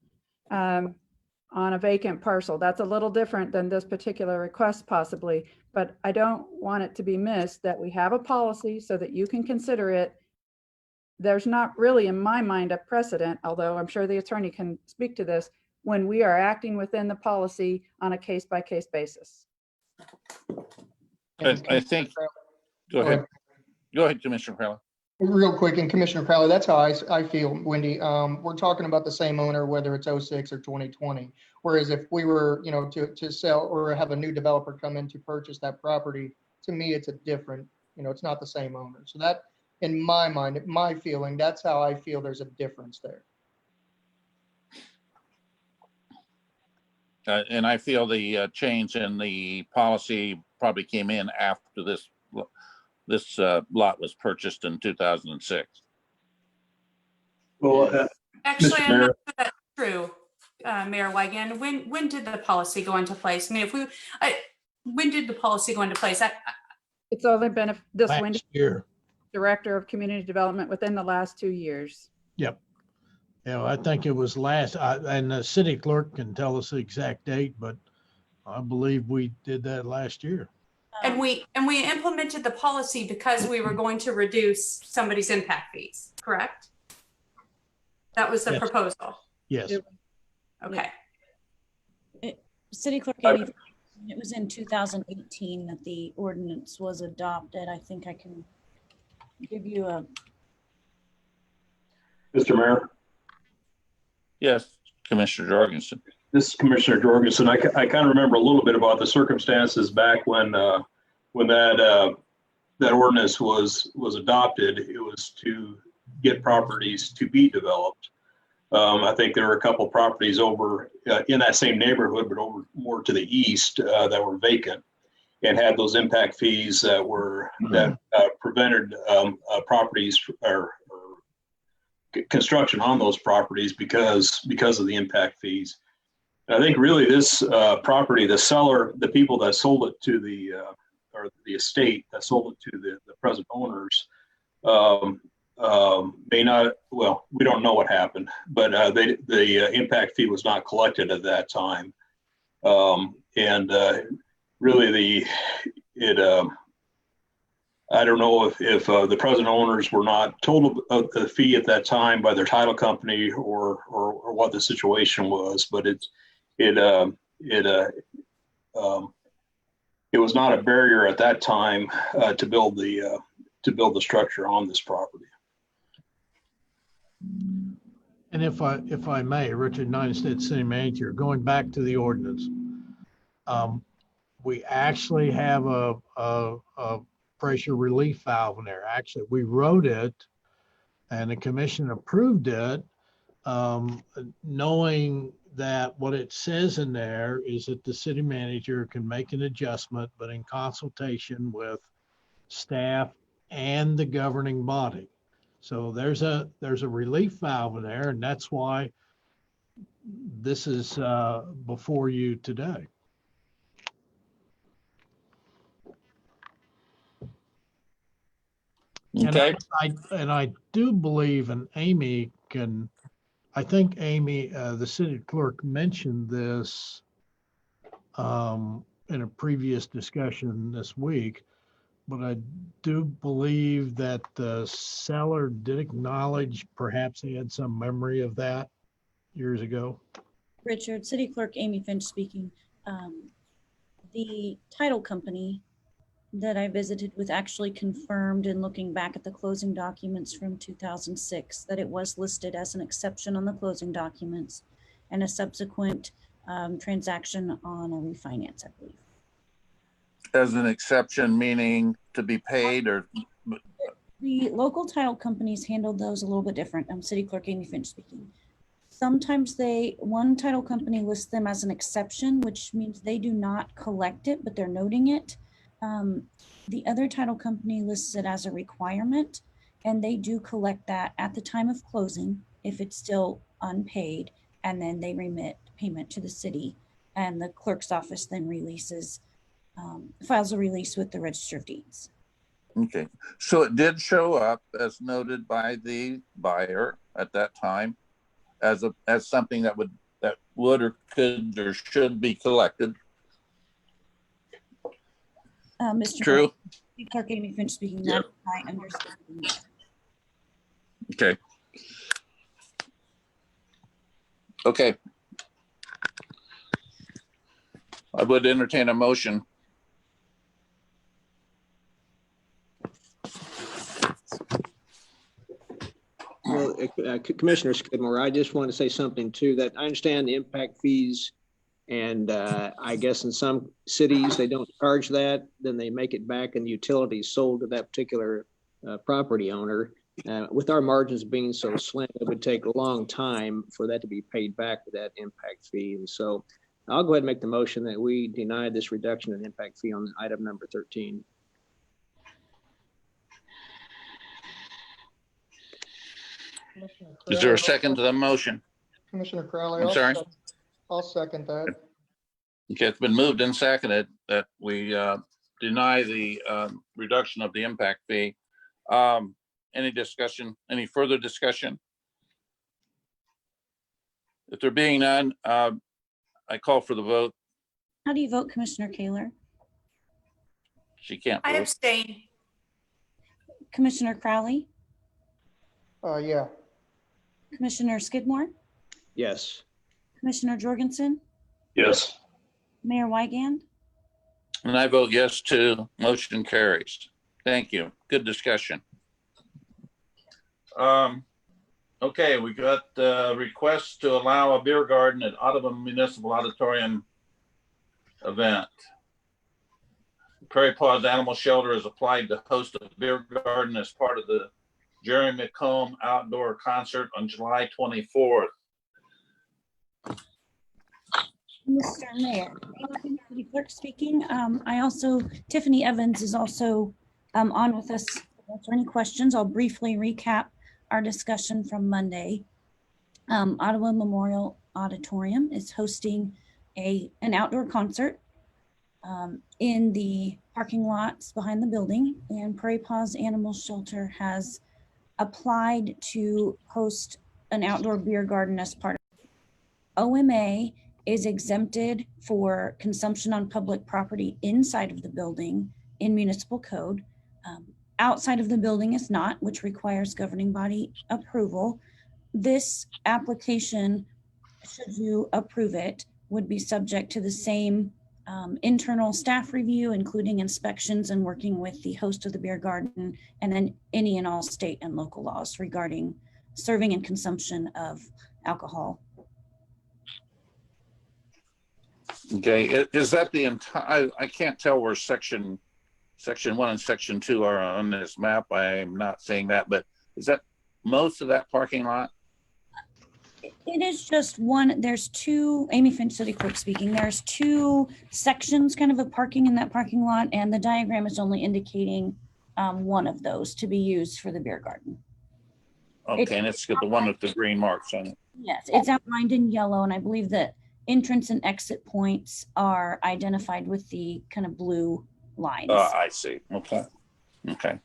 P: on a vacant parcel. That's a little different than this particular request possibly, but I don't want it to be missed that we have a policy so that you can consider it. There's not really, in my mind, a precedent, although I'm sure the attorney can speak to this, when we are acting within the policy on a case-by-case basis.
A: I think, go ahead, Commissioner Crowley.
F: Real quick, and Commissioner Crowley, that's how I feel, Wendy. We're talking about the same owner, whether it's 06 or 2020. Whereas if we were, to sell or have a new developer come in to purchase that property, to me, it's a different, it's not the same owner. So that, in my mind, my feeling, that's how I feel there's a difference there.
A: And I feel the change in the policy probably came in after this lot was purchased in 2006.
M: Well,
C: Actually, I'm not sure that's true, Mayor Wigan. When did the policy go into place? I mean, when did the policy go into place?
P: It's only been this
E: Last
P: Wendy,
E: year.
P: Director of Community Development, within the last 2 years.
E: Yep. I think it was and the city clerk can tell us the exact date, but I believe we did that last year.
C: And we implemented the policy because we were going to reduce somebody's impact fees, correct? That was the proposal.
E: Yes.
C: Okay.
B: City Clerk, it was in 2018 that the ordinance was adopted. I think I can give you a.
M: Mr. Mayor,
A: Yes, Commissioner Jorgensen.
M: This is Commissioner Jorgensen. I kind of remember a little bit about the circumstances back when that ordinance was adopted. It was to get properties to be developed. I think there were a couple properties over in that same neighborhood, but over more to the east that were vacant and had those impact fees that were that prevented properties or construction on those properties because of the impact fees. And I think really this property, the seller, the people that sold it to or the estate that sold it to the present owners may not, well, we don't know what happened, but the impact fee was not collected at that time. Really I don't know if the present owners were not told of the fee at that time by their title company or what the situation was, but it was not a barrier at that time to build the structure on this property.
E: And if I may, Richard Ninestead, City Manager, going back to the ordinance, we actually have a pressure relief valve in there. Actually, we wrote it and the commission approved it, knowing that what it says in there is that the city manager can make an adjustment, but in consultation with staff and the governing body. So there's a relief valve in there, and that's why this is before you today.
A: Okay.
E: And I do believe, and Amy can, I think Amy, the city clerk, mentioned this in a previous discussion this week, but I do believe that the seller did acknowledge perhaps he had some memory of that years ago.
B: Richard, City Clerk Amy Finch speaking. The title company that I visited with actually confirmed in looking back at the closing documents from 2006 that it was listed as an exception on the closing documents and a subsequent transaction on a refinance, I believe.
A: As an exception, meaning to be paid, or?
B: The local title companies handled those a little bit different. I'm City Clerk Amy Finch speaking. Sometimes one title company lists them as an exception, which means they do not collect it, but they're noting it. The other title company lists it as a requirement, and they do collect that at the time of closing if it's still unpaid, and then they remit payment to the city, and the clerk's office then files a release with the Register of Deeds.
A: Okay, so it did show up as noted by the buyer at that time as something that would or could or should be collected.
B: Mr.
A: True.
B: Clerk Amy Finch speaking.
A: Yep.
B: I understand.
A: Okay. Okay. I would entertain a motion.
D: Well, Commissioner Skidmore, I just want to say something too, that I understand the impact fees, and I guess in some cities they don't charge that, then they make it back and the utilities sold to that particular property owner. With our margins being so slim, it would take a long time for that to be paid back with that impact fee. And so I'll go ahead and make the motion that we deny this reduction in impact fee on item number 13.
A: Is there a second to the motion?
F: Commissioner Crowley.
A: I'm sorry?
F: I'll second that.
A: Okay, it's been moved and seconded that we deny the reduction of the impact fee. Any discussion, any further discussion? If there being none, I call for the vote.
B: How do you vote, Commissioner Kaler?
A: She can't
Q: I
A: vote.
Q: abstain.
B: Commissioner Crowley?
F: Yeah.
B: Commissioner Skidmore?
D: Yes.
B: Commissioner Jorgensen?
M: Yes.
B: Mayor Wygand?
A: And I vote yes too. Motion carries. Thank you. Good discussion. Okay, we got requests to allow a beer garden at Audubon Municipal Auditorium event. Prairie Paws Animal Shelter has applied to host a beer garden as part of the Jerry McComb outdoor concert on July 24th.
B: Mr. Mayor, City Clerk speaking. Tiffany Evans is also on with us. If there are any questions, I'll briefly recap our discussion from Monday. Ottawa Memorial Auditorium is hosting an outdoor concert in the parking lots behind the building, and Prairie Paws Animal Shelter has applied to host an outdoor beer garden as part of it. OMA is exempted for consumption on public property inside of the building in municipal code. Outside of the building is not, which requires governing body approval. This application, should you approve it, would be subject to the same internal staff review, including inspections and working with the host of the beer garden, and then any and all state and local laws regarding serving and consumption of alcohol.
A: Okay, is that the entire, I can't tell where section 1 and section 2 are on this map. I'm not seeing that, but is that most of that parking lot?
B: It is just one. There's two, Amy Finch, City Clerk speaking. There's two sections kind of parking in that parking lot, and the diagram is only indicating one of those to be used for the beer garden.
A: Okay, and it's got the one with the green marks on it.
B: Yes, it's outlined in yellow, and I believe that entrance and exit points are identified with the kind of blue lines.
A: I see. Okay. Okay.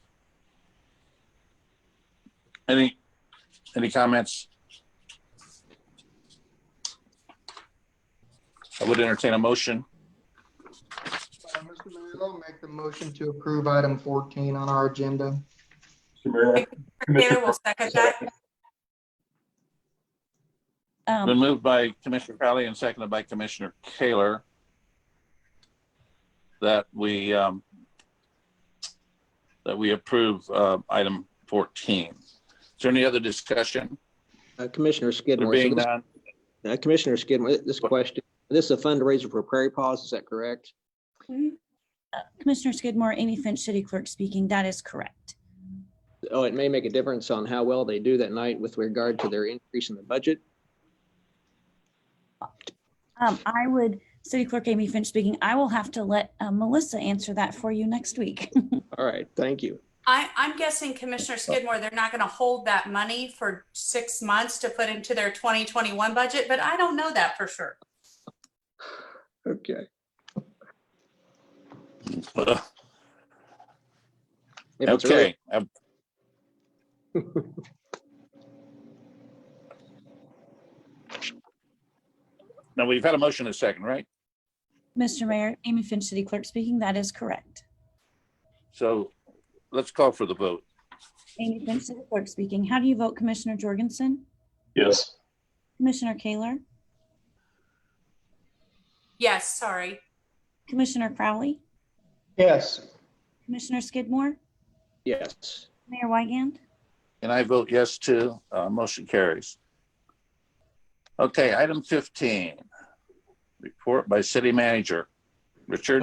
A: Any comments? I would entertain a motion.
F: Mr. Mayor, I'll make the motion to approve item 14 on our agenda.
M: Mr. Mayor,
C: Taylor will second that.
A: Been moved by Commissioner Crowley and seconded by Commissioner Kaler that we approve item 14. Is there any other discussion?
D: Commissioner Skidmore.
A: Being done.
D: Commissioner Skidmore, this question, this is a fundraiser for Prairie Paws, is that correct?
B: Commissioner Skidmore, Amy Finch, City Clerk speaking. That is correct.
D: Oh, it may make a difference on how well they do that night with regard to their increase in the budget?
B: City Clerk Amy Finch speaking, I will have to let Melissa answer that for you next week.
D: All right, thank you.
C: I'm guessing, Commissioner Skidmore, they're not going to hold that money for 6 months to put into their 2021 budget, but I don't know that for sure.
D: Okay.
A: Okay. Now we've had a motion and a second, right?
B: Mr. Mayor, Amy Finch, City Clerk speaking. That is correct.
A: So let's call for the vote.
B: Amy Finch, City Clerk speaking. How do you vote, Commissioner Jorgensen?
M: yes.
B: Commissioner Kaler?
C: Yes, sorry.
B: Commissioner Crowley?
F: Yes.
B: Commissioner Skidmore?
D: Yes.
B: Mayor Wygand?
A: And I vote yes too. Motion carries. Okay, item 15. Report by City Manager. Richard?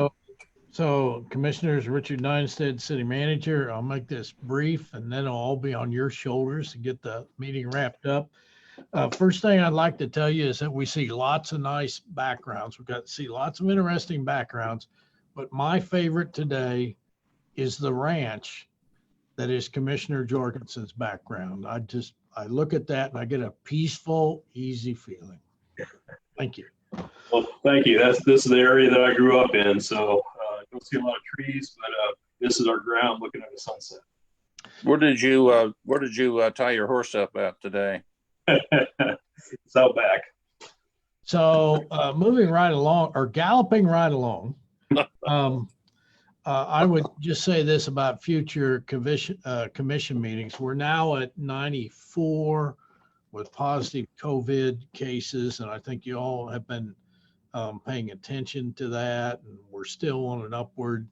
E: So Commissioners, Richard Ninestead, City Manager. I'll make this brief and then it'll all be on your shoulders to get the meeting wrapped up. First thing I'd like to tell you is that we see lots of nice backgrounds. We've got to see lots of interesting backgrounds, but my favorite today is the ranch that is Commissioner Jorgensen's background. I look at that and I get a peaceful, easy feeling. Thank you.
M: Well, thank you. This is the area that I grew up in, so don't see a lot of trees, but this is our ground looking at the sunset.
A: Where did you tie your horse up at today?
M: It's out back.
E: So moving right along, or galloping right along, I would just say this about future commission meetings. We're now at 94 with positive COVID cases, and I think you all have been paying attention to that, and we're still on an upward.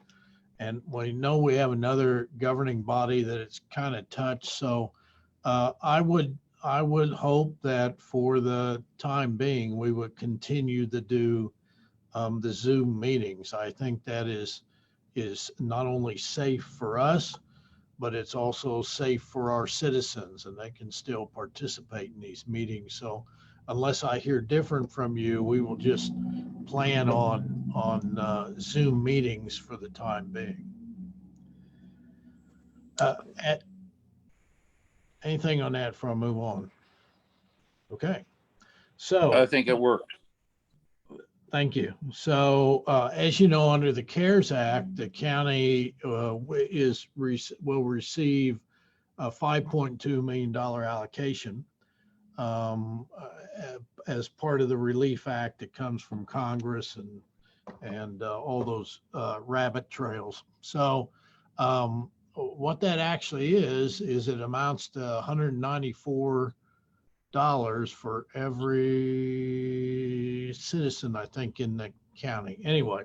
E: And we know we have another governing body that it's kind of touched. So I would I would hope that for the time being, we would continue to do the Zoom meetings. I think that is not only safe for us, but it's also safe for our citizens, and they can still participate in these meetings. So unless I hear different from you, we will just plan on Zoom meetings for the time being. Anything on that before I move on? Okay. So
A: I think it worked.
E: thank you. So as you know, under the CARES Act, the county will receive a $5.2 million allocation as part of the Relief Act that comes from Congress and all those rabbit trails. So what that actually is it amounts to $194 for every citizen, I think, in the county. Anyway,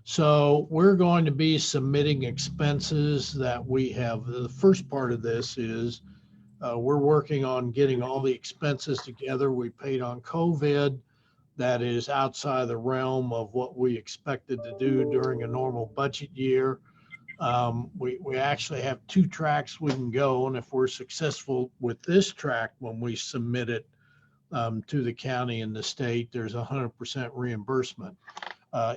E: so we're going to be submitting expenses that we have. The first part of this is we're working on getting all the expenses together we paid on COVID that is outside the realm of what we expected to do during a normal budget year. We actually have 2 tracks we can go, and if we're successful with this track when we submit it to the county and the state, there's 100% reimbursement.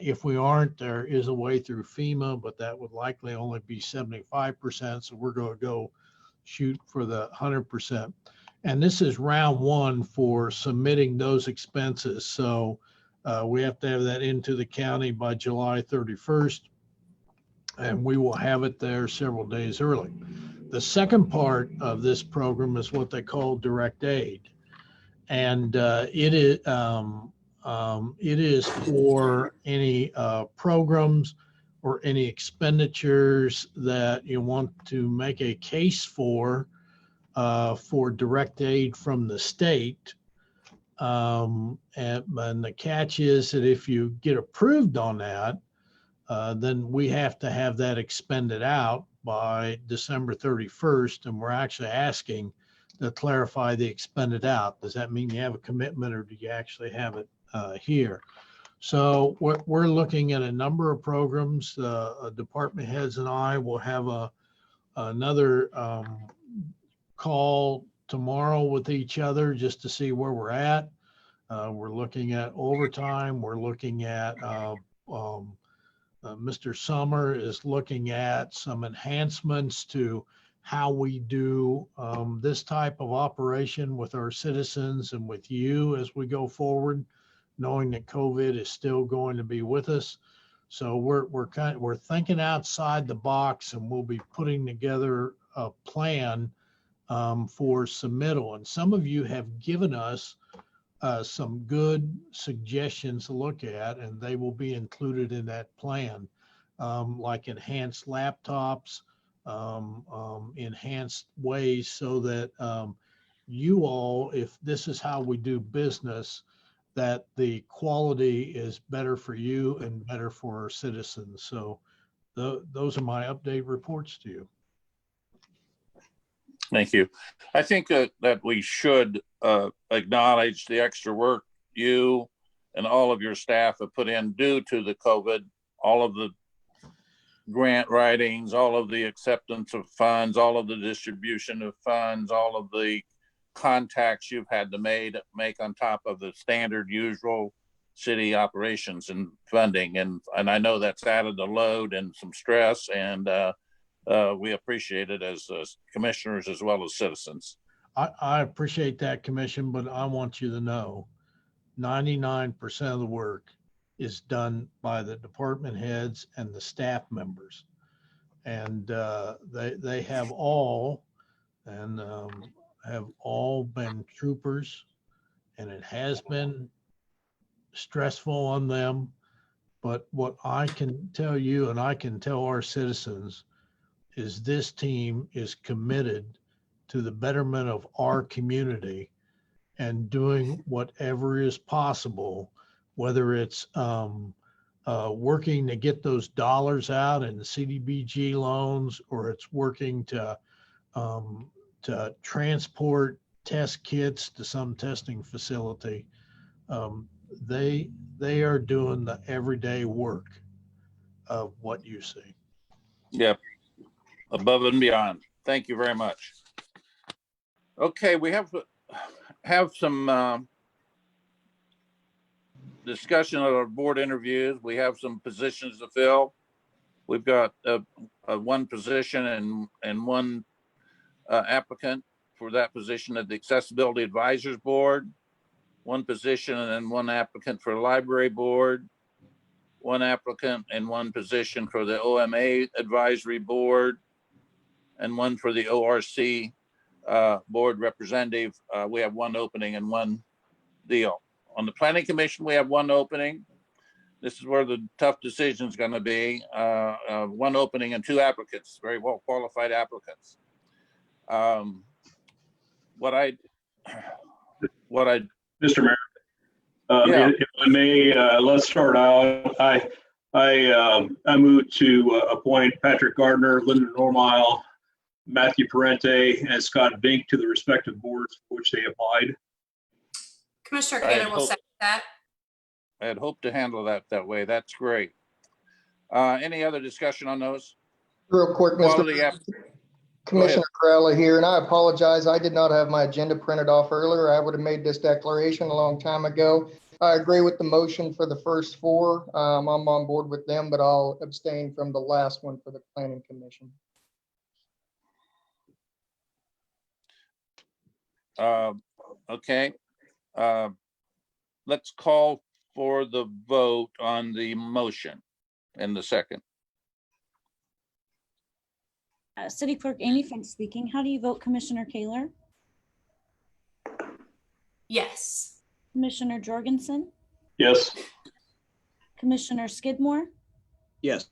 E: If we aren't, there is a way through FEMA, but that would likely only be 75%. So we're going to go shoot for the 100%. And this is round 1 for submitting those expenses. So we have to have that into the county by July 31st. And we will have it there several days early. The second part of this program is what they call direct aid. And it is for any programs or any expenditures that you want to make a case for direct aid from the state. And the catch is that if you get approved on that, then we have to have that expended out by December 31st. And we're actually asking to clarify the expended out. Does that mean you have a commitment, or do you actually have it here? So we're looking at a number of programs. Department heads and I will have another call tomorrow with each other just to see where we're at. We're looking at overtime. We're looking at Mr. Summer is looking at some enhancements to how we do this type of operation with our citizens and with you as we go forward, knowing that COVID is still going to be with us. So we're thinking outside the box, and we'll be putting together a plan for submittal. And some of you have given us some good suggestions to look at, and they will be included in that plan, like enhanced laptops, enhanced ways so that you all, if this is how we do business, that the quality is better for you and better for our citizens. So those are my update reports to you.
A: Thank you. I think that we should acknowledge the extra work you and all of your staff have put in due to the COVID, all of the grant writings, all of the acceptance of funds, all of the distribution of funds, all of the contacts you've had to make on top of the standard usual city operations and funding. And I know that's added a load and some stress, and we appreciate it as commissioners as well as citizens.
E: I appreciate that, Commission, but I want you to know 99% of the work is done by the department heads and the staff members. And they have all been troopers, and it has been stressful on them. But what I can tell you, and I can tell our citizens, is this team is committed to the betterment of our community and doing whatever is possible, whether it's working to get those dollars out in the CDBG loans, or it's working to transport test kits to some testing facility. They are doing the everyday work of what you see.
A: Yep. Above and beyond. Thank you very much. Okay, we have some discussion of our board interviews. We have some positions to fill. We've got one position and one applicant for that position at the Accessibility Advisors Board, one position and one applicant for the Library Board, one applicant and one position for the OMA Advisory Board, and one for the ORC Board Representative. We have one opening and one deal. On the Planning Commission, we have one opening. This is where the tough decision is going to be. One opening and two applicants, very well qualified applicants.
M: Mr. Mayor,
A: Yeah.
M: if I may, let's start out. I moved to appoint Patrick Gardner, Linda Normile, Matthew Parente, and Scott Bink to the respective boards for which they applied.
C: Commissioner Kaler will second that.
A: I had hoped to handle that way. That's great. Any other discussion on those?
F: Real quick, Commissioner Crowley here, and I apologize. I did not have my agenda printed off earlier. I would have made this declaration a long time ago. I agree with the motion for the first four. I'm on board with them, but I'll abstain from the last one for the Planning Commission.
A: Okay. Let's call for the vote on the motion in the second.
B: City Clerk Amy Fink speaking. How do you vote, Commissioner Kaler?
C: Yes.
B: Commissioner Jorgensen?
M: Yes.
B: Commissioner Skidmore?
D: Yes.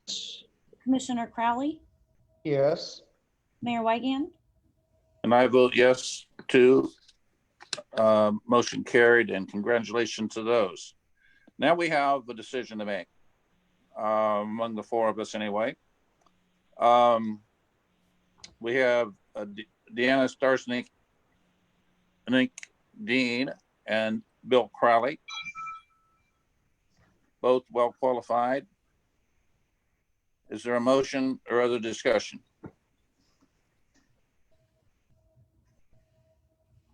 B: Commissioner Crowley?
F: Yes.
B: Mayor Weigand?
A: And I vote yes too. Motion carried, and congratulations to those. Now we have a decision to make among the four of us anyway. We have Deanna Starsnick, Dean, and Bill Crowley, both well qualified. Is there a motion or other discussion?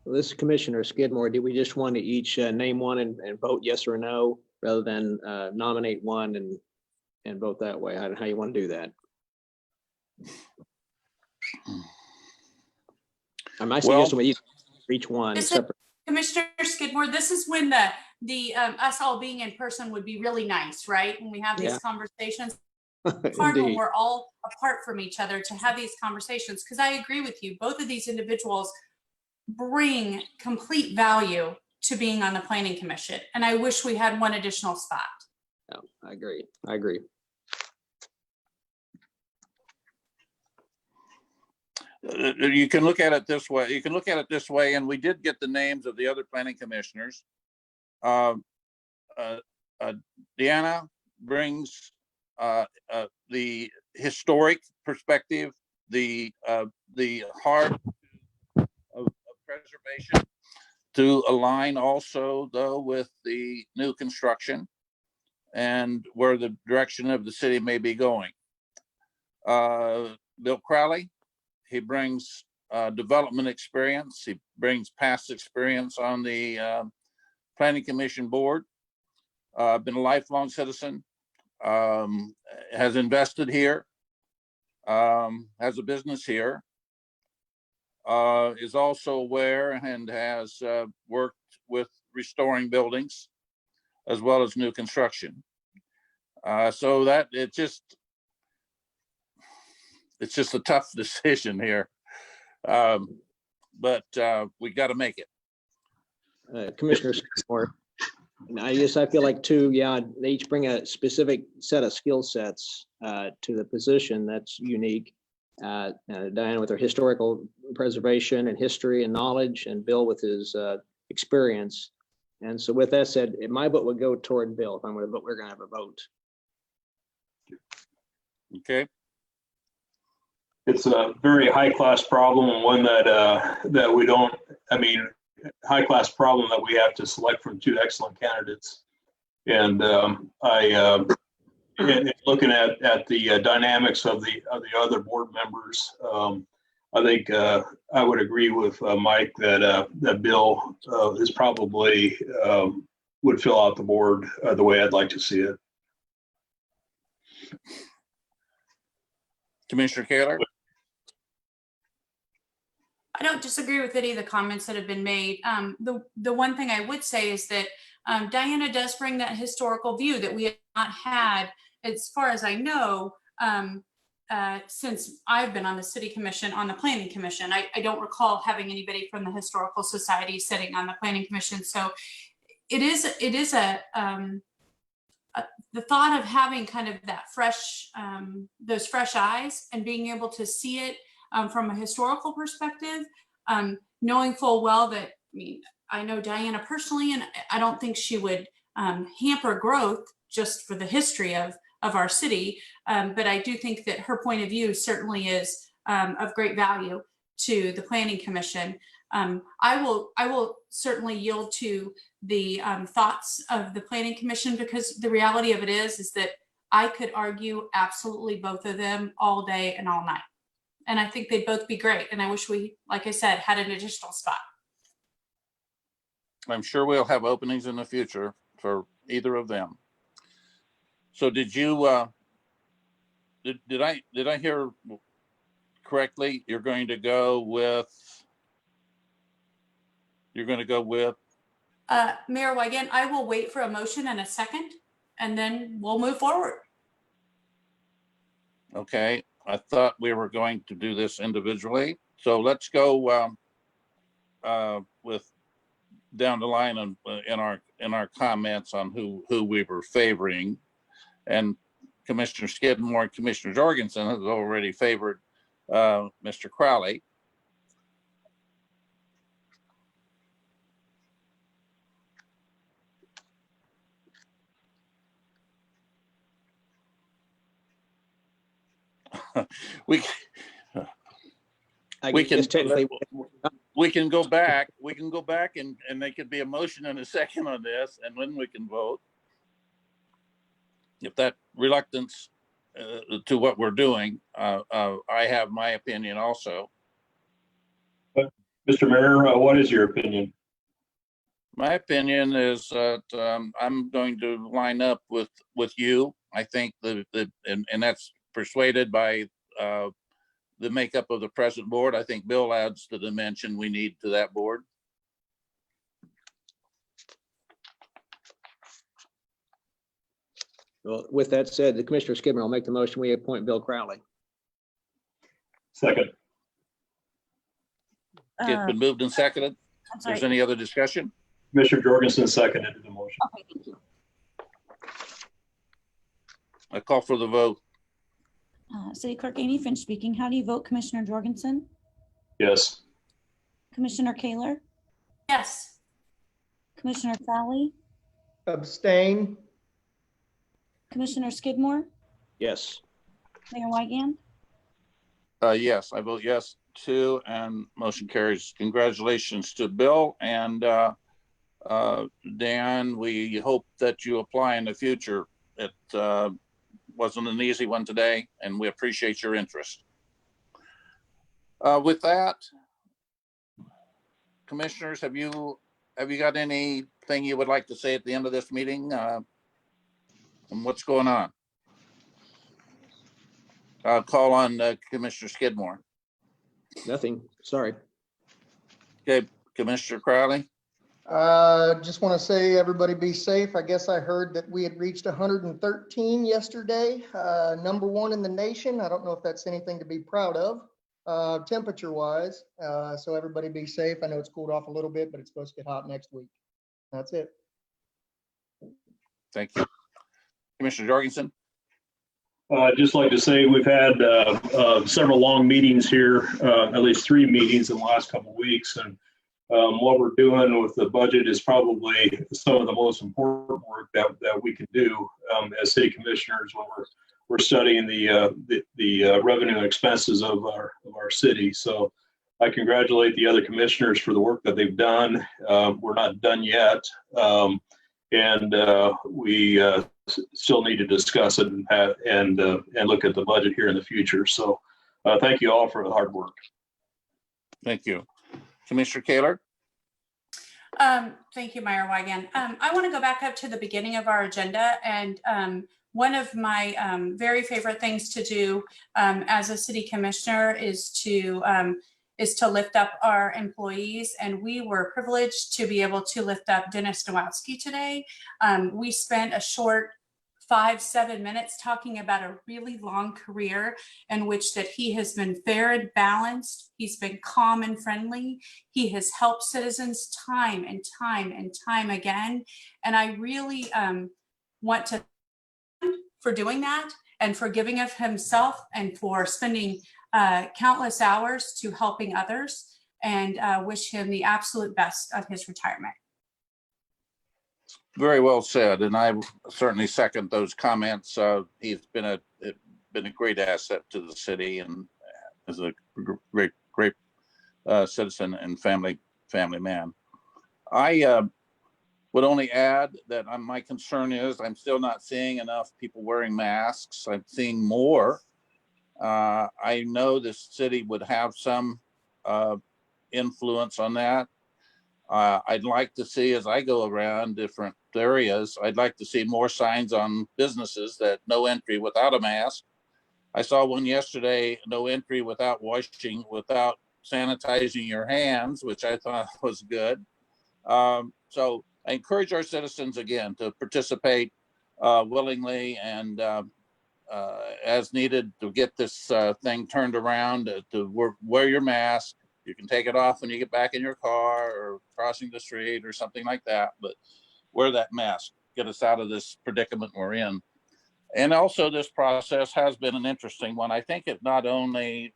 D: Well, this is Commissioner Skidmore. Do we just want to each name one and vote yes or no, rather than nominate one and vote that way? How you want to do that? My suggestion would each one.
C: Commissioner Skidmore, this is when the us all being in person would be really nice, right? When we have these conversations. Hard when we're all apart from each other to have these conversations, because I agree with you. Both of these individuals bring complete value to being on the Planning Commission, and I wish we had one additional spot.
D: Oh, I agree.
A: You can look at it this way. And we did get the names of the other planning commissioners. Deanna brings the historic perspective, the heart of preservation, to align also though with the new construction and where the direction of the city may be going. Bill Crowley, he brings development experience. He brings past experience on the Planning Commission board. Been a lifelong citizen. Has invested here. Has a business here. Is also aware and has worked with restoring buildings as well as new construction. So that it's just a tough decision here, but we got to make it.
D: Commissioner Skidmore, I feel like too, they each bring a specific set of skill sets to the position that's unique. Diane with her historical preservation and history and knowledge, and Bill with his experience. And so with that said, my vote would go toward Bill. If I'm going to vote, we're going to have a vote.
A: Okay.
M: it's a very high-class problem and one that we don't, I mean, high-class problem that we have to select from two excellent candidates. And and looking at the dynamics of the other board members, I think I would agree with Mike that Bill is probably would fill out the board the way I'd like to see it.
A: Commissioner Kaler?
C: I don't disagree with any of the comments that have been made. The one thing I would say is that Diana does bring that historical view that we have not had, as far as I know, since I've been on the city commission, on the planning commission. I don't recall having anybody from the historical society sitting on the planning commission. So it is the thought of having kind of that fresh, those fresh eyes and being able to see it from a historical perspective, knowing full well that, I mean, I know Diana personally, and I don't think she would hamper growth just for the history of our city. But I do think that her point of view certainly is of great value to the Planning Commission. I will certainly yield to the thoughts of the Planning Commission, because the reality of it is that I could argue absolutely both of them all day and all night. And I think they'd both be great. And I wish we, like I said, had an additional spot.
A: I'm sure we'll have openings in the future for either of them. So did you, did I hear correctly? You're going to go with
C: Mayor Wigan, I will wait for a motion and a second, and then we'll move forward.
A: Okay, I thought we were going to do this individually. So let's go with down the line in our comments on who we were favoring. And Commissioner Skidmore and Commissioner Jorgensen has already favored Mr. Crowley. we can go back. We can go back and there could be a motion and a second on this, and then we can vote. If that reluctance to what we're doing, I have my opinion also.
M: Mr. Mayor, what is your opinion?
A: My opinion is that I'm going to line up with you. I think and that's persuaded by the makeup of the present board. I think Bill adds the dimension we need to that board.
D: Well, with that said, the Commissioner Skidmore will make the motion. We appoint Bill Crowley.
M: Second.
A: It's been moved and seconded. Is there any other discussion?
M: Commissioner Jorgensen seconded the motion.
B: Okay, thank you.
A: I call for the vote.
B: City Clerk Amy Finch speaking. How do you vote, Commissioner Jorgensen?
M: Yes.
B: Commissioner Kaler?
C: Yes.
B: Commissioner Crowley?
F: Abstain.
B: Commissioner Skidmore?
D: Yes.
B: Mayor Wigan?
A: Yes, I vote yes too, and motion carries. Congratulations to Bill and Dan. We hope that you apply in the future. It wasn't an easy one today, and we appreciate your interest. With that, commissioners, have you got anything you would like to say at the end of this meeting? And what's going on? I'll call on Commissioner Skidmore.
D: Nothing. Sorry.
A: Okay, Commissioner Crowley.
F: Just want to say everybody be safe. I guess I heard that we had reached 113 yesterday, #1 in the nation. I don't know if that's anything to be proud of, temperature wise. So everybody be safe. I know it's cooled off a little bit, but it's supposed to get hot next week. That's it.
A: Thank you. Commissioner Jorgensen.
M: I'd just like to say we've had several long meetings here, at least 3 meetings in the last couple of weeks. And what we're doing with the budget is probably some of the most important work that we can do as city commissioners when we're studying the revenue and expenses of our city. So I congratulate the other commissioners for the work that they've done. We're not done yet. And we still need to discuss it and look at the budget here in the future. So thank you all for the hard work.
A: Thank you. Commissioner Kaler?
C: Thank you, Mayor Weigand. I want to go back up to the beginning of our agenda, and one of my very favorite things to do as a city commissioner is to lift up our employees, and we were privileged to be able to lift up Dennis Nowacki today. We spent a short 5-7 minutes talking about a really long career in which that he has been fair and balanced. He's been calm and friendly. He has helped citizens time and time and time again. And I really want to thank him for doing that and for giving of himself and for spending countless hours to helping others, and wish him the absolute best of his retirement.
A: Very well said, and I certainly second those comments. He's been a great asset to the city, and is a great citizen and family man. I would only add that my concern is I'm still not seeing enough people wearing masks. I'm seeing more. I know this city would have some influence on that. I'd like to see, as I go around different areas, I'd like to see more signs on businesses that no entry without a mask. I saw one yesterday, no entry without sanitizing your hands, which I thought was good. So I encourage our citizens again to participate willingly and as needed to get this thing turned around, to wear your mask. You can take it off when you get back in your car or crossing the street or something like that, but wear that mask, get us out of this predicament we're in. And also, this process has been an interesting one. I think it not only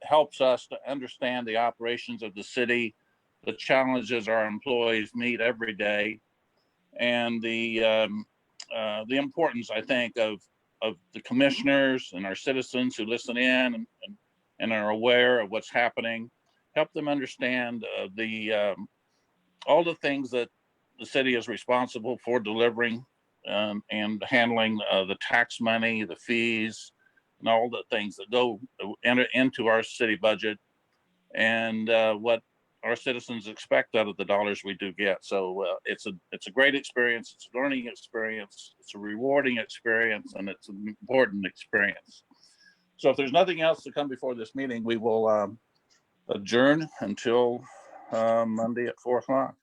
A: helps us to understand the operations of the city, the challenges our employees meet every day, and the importance, I think, of the commissioners and our citizens who listen in and are aware of what's happening, help them understand all the things that the city is responsible for delivering and handling, the tax money, the fees, and all the things that go into our city budget, and what our citizens expect out of the dollars we do get. So it's a great experience. It's a learning experience. It's a rewarding experience, and it's an important experience. So if there's nothing else to come before this meeting, we will adjourn until Monday at 4 o'clock.